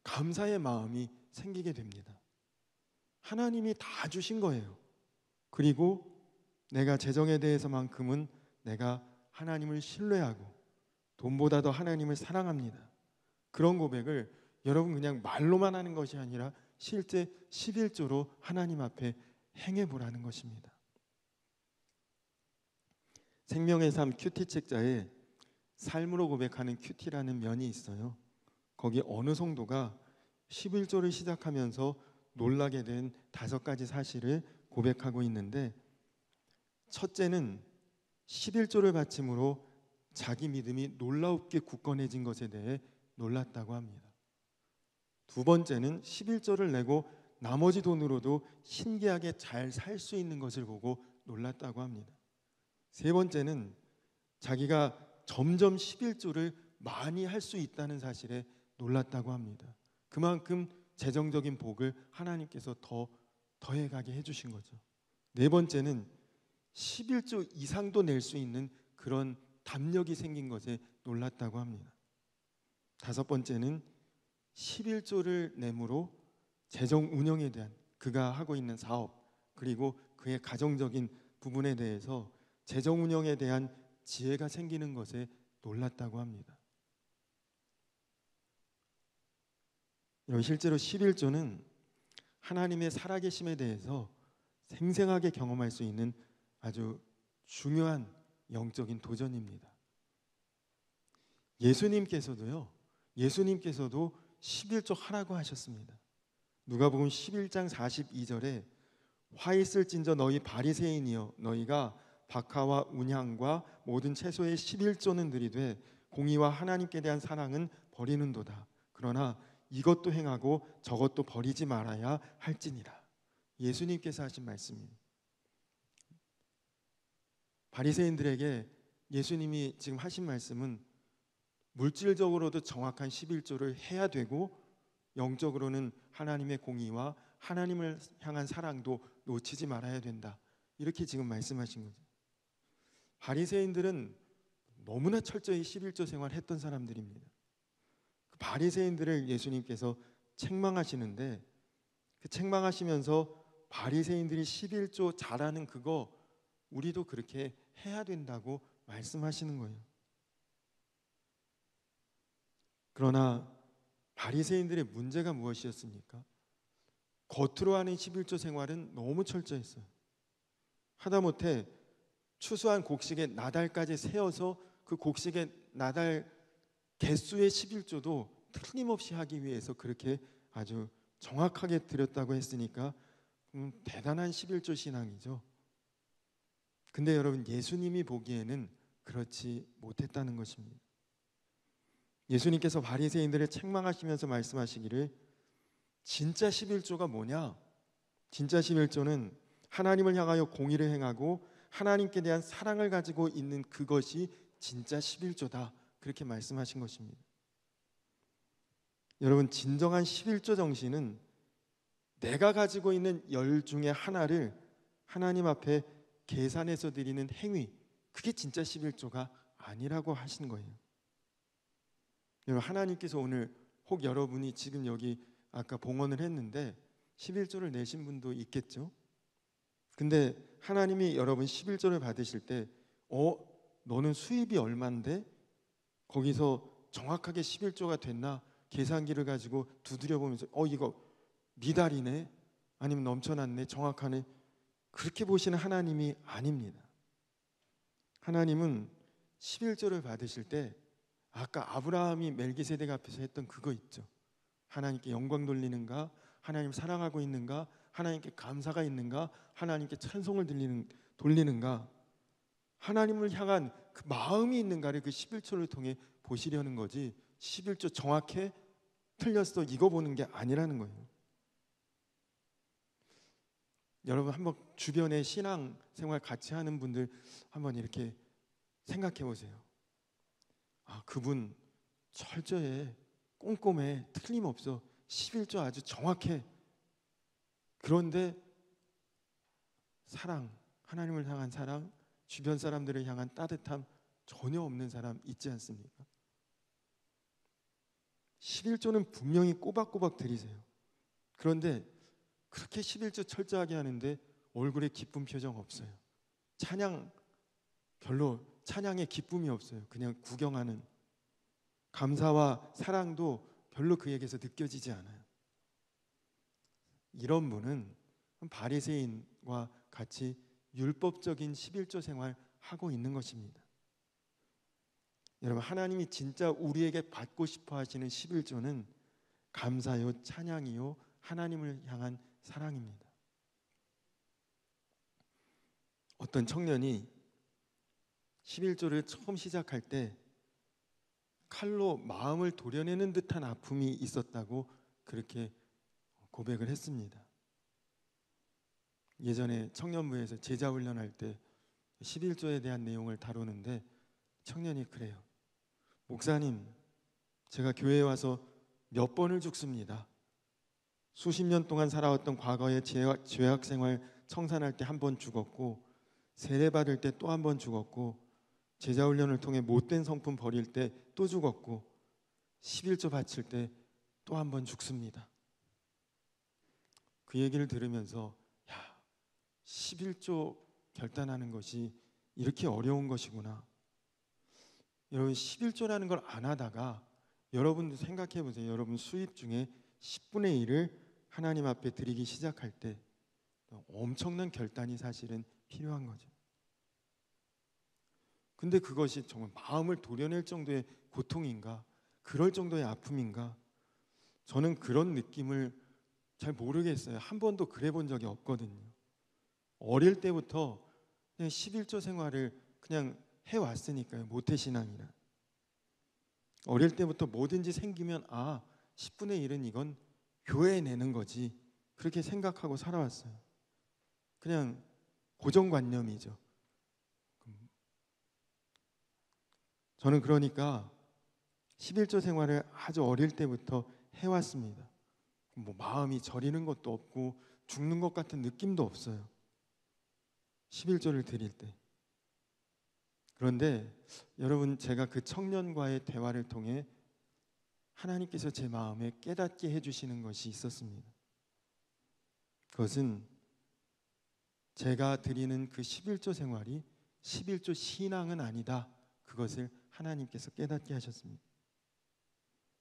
S3: 감사의 마음이 생기게 됩니다. 하나님이 다 주신 거예요. 그리고 내가 재정에 대해서만큼은 내가 하나님을 신뢰하고 돈보다도 하나님을 사랑합니다. 그런 고백을 여러분 그냥 말로만 하는 것이 아니라 실제 11조로 하나님 앞에 행해 보라는 것입니다. 생명의 삶 큐티 책자에 삶으로 고백하는 큐티라는 면이 있어요. 거기 어느 성도가 11조를 시작하면서 놀라게 된 5가지 사실을 고백하고 있는데, 첫째는 11조를 바침으로 자기 믿음이 놀랍게 굳건해진 것에 대해 놀랐다고 합니다. 두 번째는 11조를 내고 나머지 돈으로도 신기하게 잘 살 수 있는 것을 보고 놀랐다고 합니다. 세 번째는 자기가 점점 11조를 많이 할 수 있다는 사실에 놀랐다고 합니다. 그만큼 재정적인 복을 하나님께서 더해가게 해주신 거죠. 네 번째는 11조 이상도 낼 수 있는 그런 담력이 생긴 것에 놀랐다고 합니다. 다섯 번째는 11조를 내므로 재정 운영에 대한 그가 하고 있는 사업 그리고 그의 가정적인 부분에 대해서 재정 운영에 대한 지혜가 생기는 것에 놀랐다고 합니다. 실제로 11조는 하나님의 살아계심에 대해서 생생하게 경험할 수 있는 아주 중요한 영적인 도전입니다. 예수님께서도 11조 하라고 하셨습니다. 누가복음 11장 42절에 화 있을진저 너희 바리새인이여 너희가 박하와 운향과 모든 채소의 11조는 드리되 공의와 하나님께 대한 사랑은 버리는도다. 그러나 이것도 행하고 저것도 버리지 말아야 할지니라. 예수님께서 하신 말씀입니다. 바리새인들에게 예수님이 지금 하신 말씀은 물질적으로도 정확한 11조를 해야 되고 영적으로는 하나님의 공의와 하나님을 향한 사랑도 놓치지 말아야 된다. 이렇게 지금 말씀하신 거죠. 바리새인들은 너무나 철저히 11조 생활했던 사람들입니다. 그 바리새인들을 예수님께서 책망하시는데 그 책망하시면서 바리새인들이 11조 잘하는 그거 우리도 그렇게 해야 된다고 말씀하시는 거예요. 그러나 바리새인들의 문제가 무엇이었습니까? 겉으로 하는 11조 생활은 너무 철저했어요. 하다못해 추수한 곡식의 나달까지 세어서 그 곡식의 나달 개수의 11조도 틀림없이 하기 위해서 그렇게 아주 정확하게 드렸다고 했으니까 대단한 11조 신앙이죠. 근데 여러분 예수님이 보기에는 그렇지 못했다는 것입니다. 예수님께서 바리새인들을 책망하시면서 말씀하시기를 진짜 11조가 뭐냐? 진짜 11조는 하나님을 향하여 공의를 행하고 하나님께 대한 사랑을 가지고 있는 그것이 진짜 11조다. 그렇게 말씀하신 것입니다. 여러분, 진정한 11조 정신은 내가 가지고 있는 열 중에 하나를 하나님 앞에 계산해서 드리는 행위, 그게 진짜 11조가 아니라고 하신 거예요. 여러분, 하나님께서 오늘 혹 여러분이 지금 여기 아까 봉헌을 했는데 11조를 내신 분도 있겠죠. 근데 하나님이 여러분 11조를 받으실 때 너는 수입이 얼만데 거기서 정확하게 11조가 됐나 계산기를 가지고 두드려 보면서 이거 미달이네 아니면 넘쳐났네 정확하네 그렇게 보시는 하나님이 아닙니다. 하나님은 11조를 받으실 때 아까 아브라함이 멜기세덱 앞에서 했던 그거 있죠. 하나님께 영광 돌리는가, 하나님 사랑하고 있는가, 하나님께 감사가 있는가, 하나님께 찬송을 돌리는가, 하나님을 향한 그 마음이 있는가를 그 11조를 통해 보시려는 거지 11조 정확해? 틀렸어? 이거 보는 게 아니라는 거예요. 여러분 한번 주변에 신앙생활 같이 하는 분들 한번 이렇게 생각해 보세요. 그분 철저해, 꼼꼼해, 틀림없어, 11조 아주 정확해. 그런데 사랑, 하나님을 향한 사랑, 주변 사람들을 향한 따뜻함 전혀 없는 사람 있지 않습니까? 11조는 분명히 꼬박꼬박 드리세요. 그런데 그렇게 11조 철저하게 하는데 얼굴에 기쁜 표정 없어요. 찬양에 기쁨이 없어요. 그냥 구경하는, 감사와 사랑도 별로 그에게서 느껴지지 않아요. 이런 분은 바리새인과 같이 율법적인 11조 생활 하고 있는 것입니다. 여러분, 하나님이 진짜 우리에게 받고 싶어 하시는 11조는 감사요, 찬양이요, 하나님을 향한 사랑입니다. 어떤 청년이 11조를 처음 시작할 때 칼로 마음을 도려내는 듯한 아픔이 있었다고 그렇게 고백을 했습니다. 예전에 청년부에서 제자훈련할 때 11조에 대한 내용을 다루는데 청년이 그래요. 목사님, 제가 교회에 와서 몇 번을 죽습니다. 수십 년 동안 살아왔던 과거의 죄악 생활 청산할 때 한 번 죽었고, 세례 받을 때 또 한 번 죽었고, 제자훈련을 통해 못된 성품 버릴 때 또 죽었고, 11조 바칠 때 또 한 번 죽습니다. 그 얘기를 들으면서 11조 결단하는 것이 이렇게 어려운 것이구나. 여러분, 11조라는 걸 안 하다가 여러분도 생각해 보세요. 여러분 수입 중에 10분의 1을 하나님 앞에 드리기 시작할 때 엄청난 결단이 사실은 필요한 거죠. 근데 그것이 정말 마음을 도려낼 정도의 고통인가? 그럴 정도의 아픔인가? 저는 그런 느낌을 잘 모르겠어요. 한 번도 그래 본 적이 없거든요. 어릴 때부터 그냥 11조 생활을 그냥 해왔으니까요. 모태신앙이라. 어릴 때부터 뭐든지 생기면 10분의 1은 이건 교회에 내는 거지, 그렇게 생각하고 살아왔어요. 그냥 고정관념이죠. 저는 그러니까 11조 생활을 아주 어릴 때부터 해왔습니다. 마음이 저리는 것도 없고 죽는 것 같은 느낌도 없어요. 11조를 드릴 때. 그런데 여러분, 제가 그 청년과의 대화를 통해 하나님께서 제 마음에 깨닫게 해주시는 것이 있었습니다. 그것은 제가 드리는 그 11조 생활이 11조 신앙은 아니다. 그것을 하나님께서 깨닫게 하셨습니다.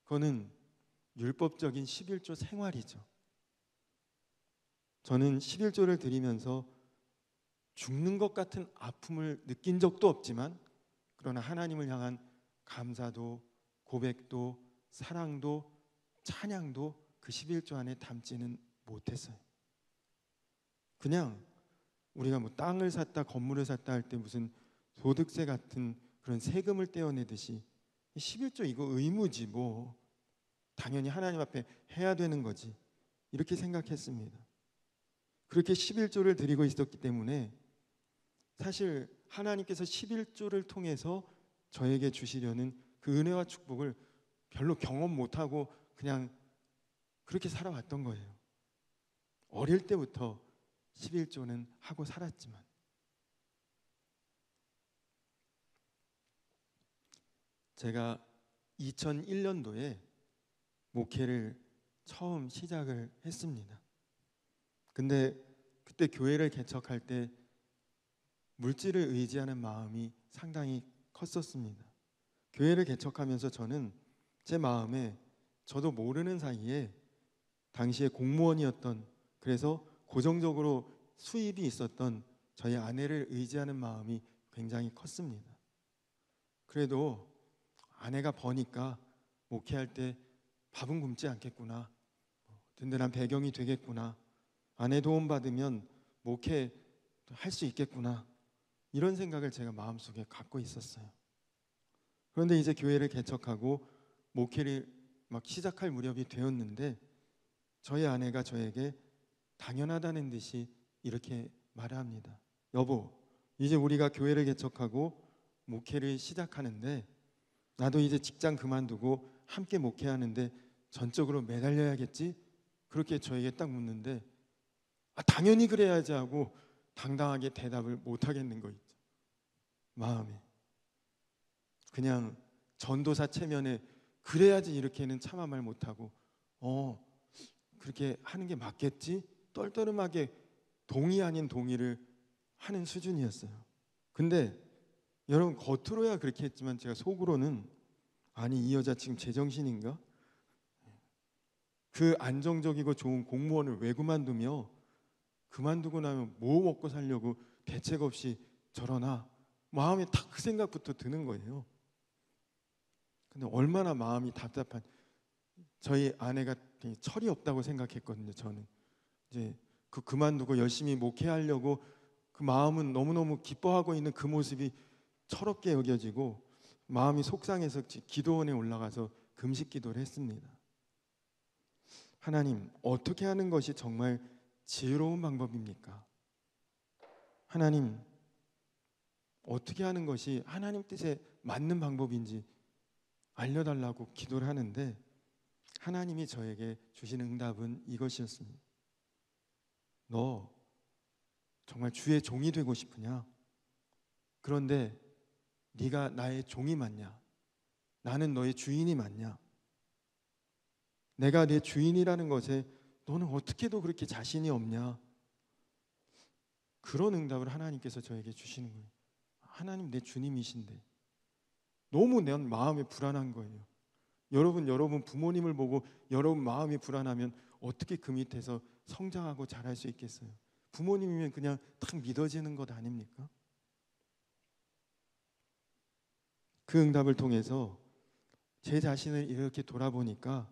S3: 그거는 율법적인 11조 생활이죠. 저는 11조를 드리면서 죽는 것 같은 아픔을 느낀 적도 없지만, 그러나 하나님을 향한 감사도 고백도 사랑도 찬양도 그 11조 안에 담지는 못했어요. 그냥 우리가 땅을 샀다 건물을 샀다 할 때 무슨 소득세 같은 그런 세금을 떼어내듯이 11조 이거 의무지, 당연히 하나님 앞에 해야 되는 거지, 이렇게 생각했습니다. 그렇게 11조를 드리고 있었기 때문에 사실 하나님께서 11조를 통해서 저에게 주시려는 그 은혜와 축복을 별로 경험 못하고 그냥 그렇게 살아왔던 거예요. 어릴 때부터 11조는 하고 살았지만 제가 2001년도에 목회를 처음 시작을 했습니다. 근데 그때 교회를 개척할 때 물질을 의지하는 마음이 상당히 컸었습니다. 교회를 개척하면서 저는 제 마음에 저도 모르는 사이에 당시에 공무원이었던, 그래서 고정적으로 수입이 있었던 저희 아내를 의지하는 마음이 굉장히 컸습니다. 그래도 아내가 버니까 목회할 때 밥은 굶지 않겠구나, 든든한 배경이 되겠구나, 아내 도움 받으면 목회 할 수 있겠구나, 이런 생각을 제가 마음속에 갖고 있었어요. 그런데 이제 교회를 개척하고 목회를 막 시작할 무렵이 되었는데 저희 아내가 저에게 당연하다는 듯이 이렇게 말합니다. 여보, 이제 우리가 교회를 개척하고 목회를 시작하는데 나도 이제 직장 그만두고 함께 목회하는데 전적으로 매달려야겠지? 그렇게 저에게 딱 묻는데 당연히 그래야지 하고 당당하게 대답을 못 하겠는 거 있죠. 마음에 그냥 전도사 체면에 그래야지 이렇게는 차마 말 못하고 그렇게 하는 게 맞겠지? 떨떠름하게 동의 아닌 동의를 하는 수준이었어요. 근데 여러분, 겉으로야 그렇게 했지만 제가 속으로는 아니 이 여자 지금 제정신인가? 그 안정적이고 좋은 공무원을 왜 그만두며 그만두고 나면 뭐 먹고 살려고 대책 없이 저러나, 마음에 딱 그 생각부터 드는 거예요. 근데 얼마나 마음이 답답한, 저희 아내가 되게 철이 없다고 생각했거든요. 저는 이제 그만두고 열심히 목회하려고 그 마음은 너무너무 기뻐하고 있는 그 모습이 철없게 여겨지고 마음이 속상해서 기도원에 올라가서 금식 기도를 했습니다. 하나님, 어떻게 하는 것이 정말 지혜로운 방법입니까? 하나님, 어떻게 하는 것이 하나님 뜻에 맞는 방법인지 알려달라고 기도를 하는데 하나님이 저에게 주신 응답은 이것이었습니다. 너 정말 주의 종이 되고 싶으냐? 그런데 네가 나의 종이 맞냐? 나는 너의 주인이 맞냐? 내가 내 주인이라는 것에 너는 어떻게도 그렇게 자신이 없냐? 그런 응답을 하나님께서 저에게 주시는 거예요. 하나님 내 주님이신데 너무 내 마음이 불안한 거예요. 여러분 부모님을 보고 여러분 마음이 불안하면 어떻게 그 밑에서 성장하고 자랄 수 있겠어요? 부모님이면 그냥 딱 믿어지는 것 아닙니까? 그 응답을 통해서 제 자신을 이렇게 돌아보니까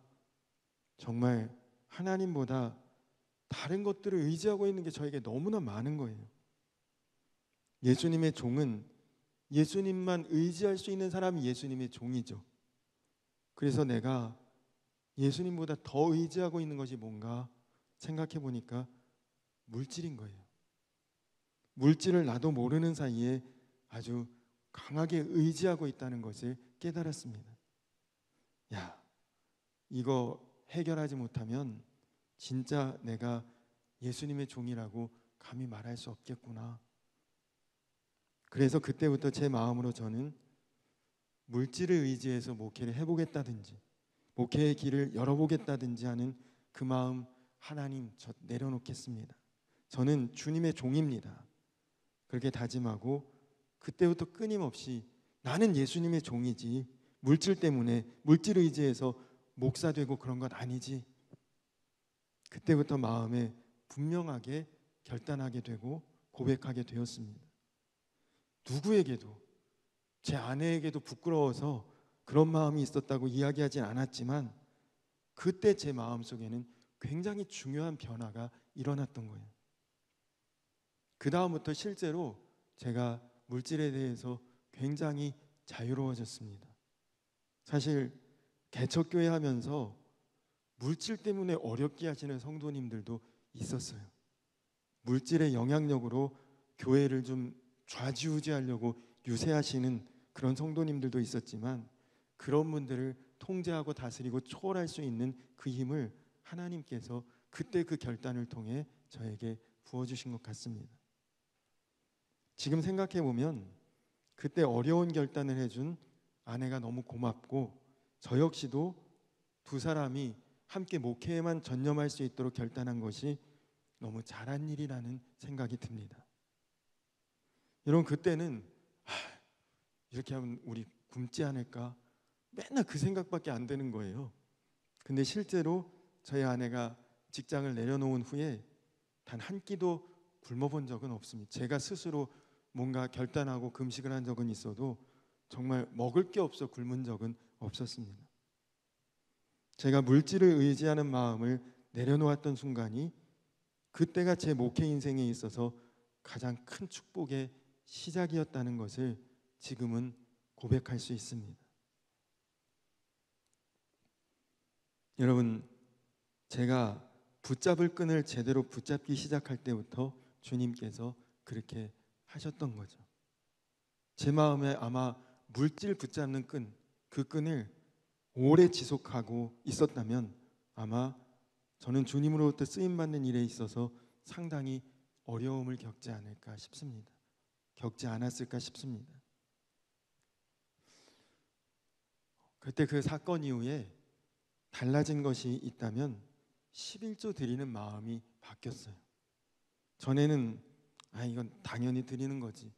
S3: 정말 하나님보다 다른 것들을 의지하고 있는 게 저에게 너무나 많은 거예요. 예수님의 종은 예수님만 의지할 수 있는 사람이 예수님의 종이죠. 그래서 내가 예수님보다 더 의지하고 있는 것이 뭔가 생각해 보니까 물질인 거예요. 물질을 나도 모르는 사이에 아주 강하게 의지하고 있다는 것을 깨달았습니다. 야, 이거 해결하지 못하면 진짜 내가 예수님의 종이라고 감히 말할 수 없겠구나. 그래서 그때부터 제 마음으로 저는 물질을 의지해서 목회를 해보겠다든지 목회의 길을 열어보겠다든지 하는 그 마음, 하나님 저 내려놓겠습니다. 저는 주님의 종입니다. 그렇게 다짐하고 그때부터 끊임없이 나는 예수님의 종이지 물질 때문에 물질 의지해서 목사 되고 그런 것 아니지. 그때부터 마음에 분명하게 결단하게 되고 고백하게 되었습니다. 누구에게도, 제 아내에게도 부끄러워서 그런 마음이 있었다고 이야기하진 않았지만 그때 제 마음속에는 굉장히 중요한 변화가 일어났던 거예요. 그 다음부터 실제로 제가 물질에 대해서 굉장히 자유로워졌습니다. 사실 개척교회 하면서 물질 때문에 어렵게 하시는 성도님들도 있었어요. 물질의 영향력으로 교회를 좀 좌지우지하려고 유세하시는 그런 성도님들도 있었지만, 그런 분들을 통제하고 다스리고 초월할 수 있는 그 힘을 하나님께서 그때 그 결단을 통해 저에게 부어주신 것 같습니다. 지금 생각해 보면 그때 어려운 결단을 해준 아내가 너무 고맙고, 저 역시도 두 사람이 함께 목회에만 전념할 수 있도록 결단한 것이 너무 잘한 일이라는 생각이 듭니다. 여러분, 그때는 이렇게 하면 우리 굶지 않을까, 맨날 그 생각밖에 안 되는 거예요. 근데 실제로 저희 아내가 직장을 내려놓은 후에 단 한 끼도 굶어본 적은 없습니다. 제가 스스로 뭔가 결단하고 금식을 한 적은 있어도 정말 먹을 게 없어 굶은 적은 없었습니다. 제가 물질을 의지하는 마음을 내려놓았던 순간이 그때가 제 목회 인생에 있어서 가장 큰 축복의 시작이었다는 것을 지금은 고백할 수 있습니다. 여러분, 제가 붙잡을 끈을 제대로 붙잡기 시작할 때부터 주님께서 그렇게 하셨던 거죠. 제 마음에 아마 물질 붙잡는 끈, 그 끈을 오래 지속하고 있었다면 아마 저는 주님으로부터 쓰임받는 일에 있어서 상당히 어려움을 겪지 않을까 싶습니다. 겪지 않았을까 싶습니다. 그때 그 사건 이후에 달라진 것이 있다면 11조 드리는 마음이 바뀌었어요. 전에는 이건 당연히 드리는 거지,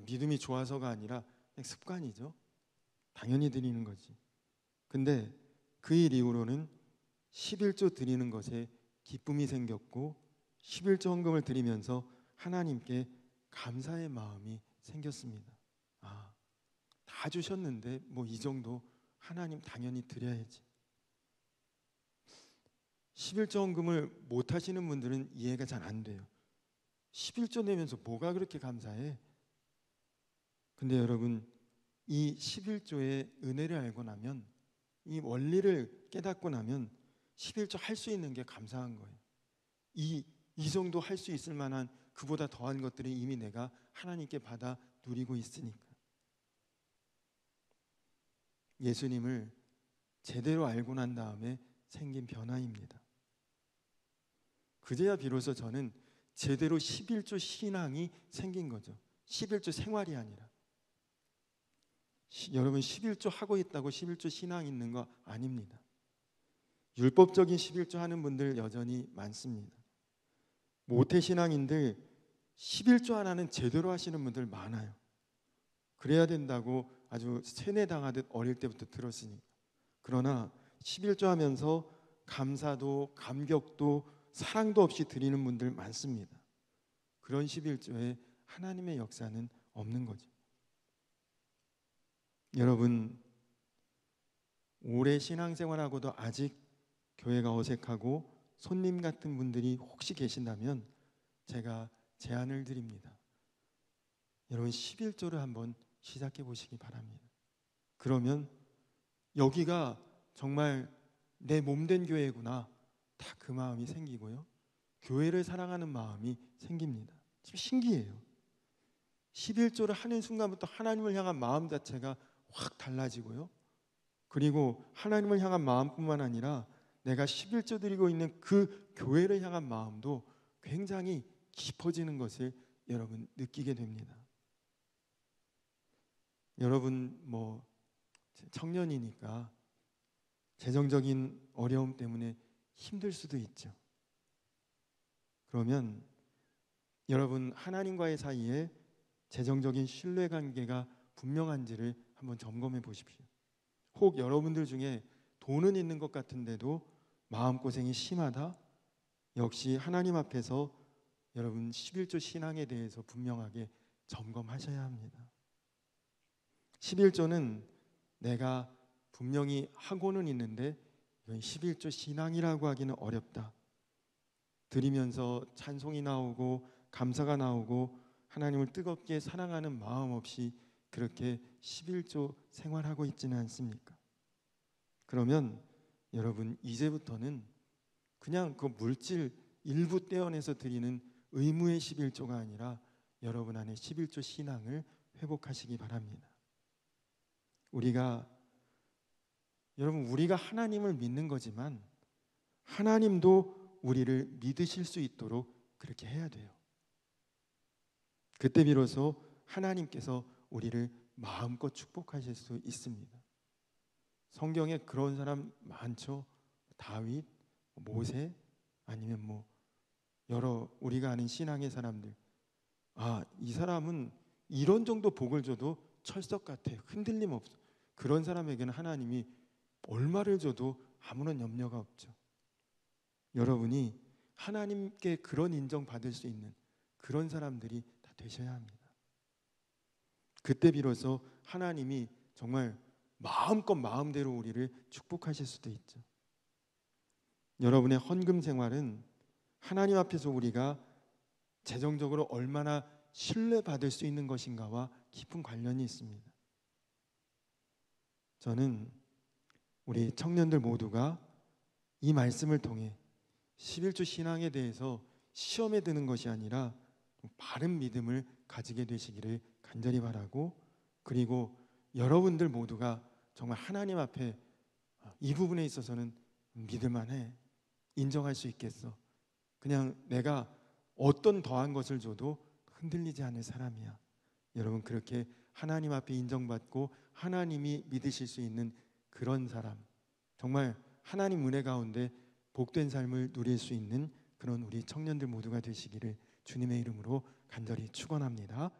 S3: 믿음이 좋아서가 아니라 그냥 습관이죠. 당연히 드리는 거지. 근데 그 일 이후로는 11조 드리는 것에 기쁨이 생겼고, 11조 헌금을 드리면서 하나님께 감사의 마음이 생겼습니다. 다 주셨는데 뭐 이 정도 하나님 당연히 드려야지. 11조 헌금을 못 하시는 분들은 이해가 잘 안 돼요. 11조 내면서 뭐가 그렇게 감사해? 근데 여러분, 이 11조의 은혜를 알고 나면, 이 원리를 깨닫고 나면 11조 할 수 있는 게 감사한 거예요. 이 정도 할 수 있을 만한 그보다 더한 것들을 이미 내가 하나님께 받아 누리고 있으니까. 예수님을 제대로 알고 난 다음에 생긴 변화입니다. 그제야 비로소 저는 제대로 11조 신앙이 생긴 거죠. 11조 생활이 아니라. 여러분, 11조 하고 있다고 11조 신앙 있는 거 아닙니다. 율법적인 11조 하는 분들 여전히 많습니다. 모태신앙인들 11조 하나는 제대로 하시는 분들 많아요. 그래야 된다고 아주 세뇌당하듯 어릴 때부터 들었으니까. 그러나 11조 하면서 감사도 감격도 사랑도 없이 드리는 분들 많습니다. 그런 11조에 하나님의 역사는 없는 거죠. 여러분, 오래 신앙생활하고도 아직 교회가 어색하고 손님 같은 분들이 혹시 계신다면 제가 제안을 드립니다. 여러분, 11조를 한번 시작해 보시기 바랍니다. 그러면 여기가 정말 내 몸된 교회구나, 다 그 마음이 생기고요, 교회를 사랑하는 마음이 생깁니다. 참 신기해요. 11조를 하는 순간부터 하나님을 향한 마음 자체가 확 달라지고요, 그리고 하나님을 향한 마음뿐만 아니라 내가 11조 드리고 있는 그 교회를 향한 마음도 굉장히 깊어지는 것을 여러분 느끼게 됩니다. 여러분, 뭐 청년이니까 재정적인 어려움 때문에 힘들 수도 있죠. 그러면 여러분, 하나님과의 사이에 재정적인 신뢰관계가 분명한지를 한번 점검해 보십시오. 혹 여러분들 중에 돈은 있는 것 같은데도 마음고생이 심하다? 역시 하나님 앞에서 여러분 11조 신앙에 대해서 분명하게 점검하셔야 합니다. 11조는 내가 분명히 하고는 있는데 이건 11조 신앙이라고 하기는 어렵다. 드리면서 찬송이 나오고 감사가 나오고 하나님을 뜨겁게 사랑하는 마음 없이 그렇게 11조 생활하고 있지는 않습니까? 그러면 여러분 이제부터는 그냥 그 물질 일부 떼어내서 드리는 의무의 11조가 아니라 여러분 안에 11조 신앙을 회복하시기 바랍니다. 우리가 하나님을 믿는 거지만 하나님도 우리를 믿으실 수 있도록 그렇게 해야 돼요. 그때 비로소 하나님께서 우리를 마음껏 축복하실 수 있습니다. 성경에 그런 사람 많죠. 다윗, 모세, 아니면 여러 우리가 아는 신앙의 사람들. 이 사람은 이런 정도 복을 줘도 철석 같아요. 흔들림 없어. 그런 사람에게는 하나님이 얼마를 줘도 아무런 염려가 없죠. 여러분이 하나님께 그런 인정 받을 수 있는 그런 사람들이 다 되셔야 합니다. 그때 비로소 하나님이 정말 마음껏 마음대로 우리를 축복하실 수도 있죠. 여러분의 헌금 생활은 하나님 앞에서 우리가 재정적으로 얼마나 신뢰받을 수 있는 것인가와 깊은 관련이 있습니다. 저는 우리 청년들 모두가 이 말씀을 통해 11조 신앙에 대해서 시험에 드는 것이 아니라 바른 믿음을 가지게 되시기를 간절히 바라고, 그리고 여러분들 모두가 정말 하나님 앞에 이 부분에 있어서는 믿을만해, 인정할 수 있겠어, 그냥 내가 어떤 더한 것을 줘도 흔들리지 않을 사람이야. 여러분 그렇게 하나님 앞에 인정받고 하나님이 믿으실 수 있는 그런 사람, 정말 하나님 은혜 가운데 복된 삶을 누릴 수 있는 그런 우리 청년들 모두가 되시기를 주님의 이름으로 간절히 축원합니다.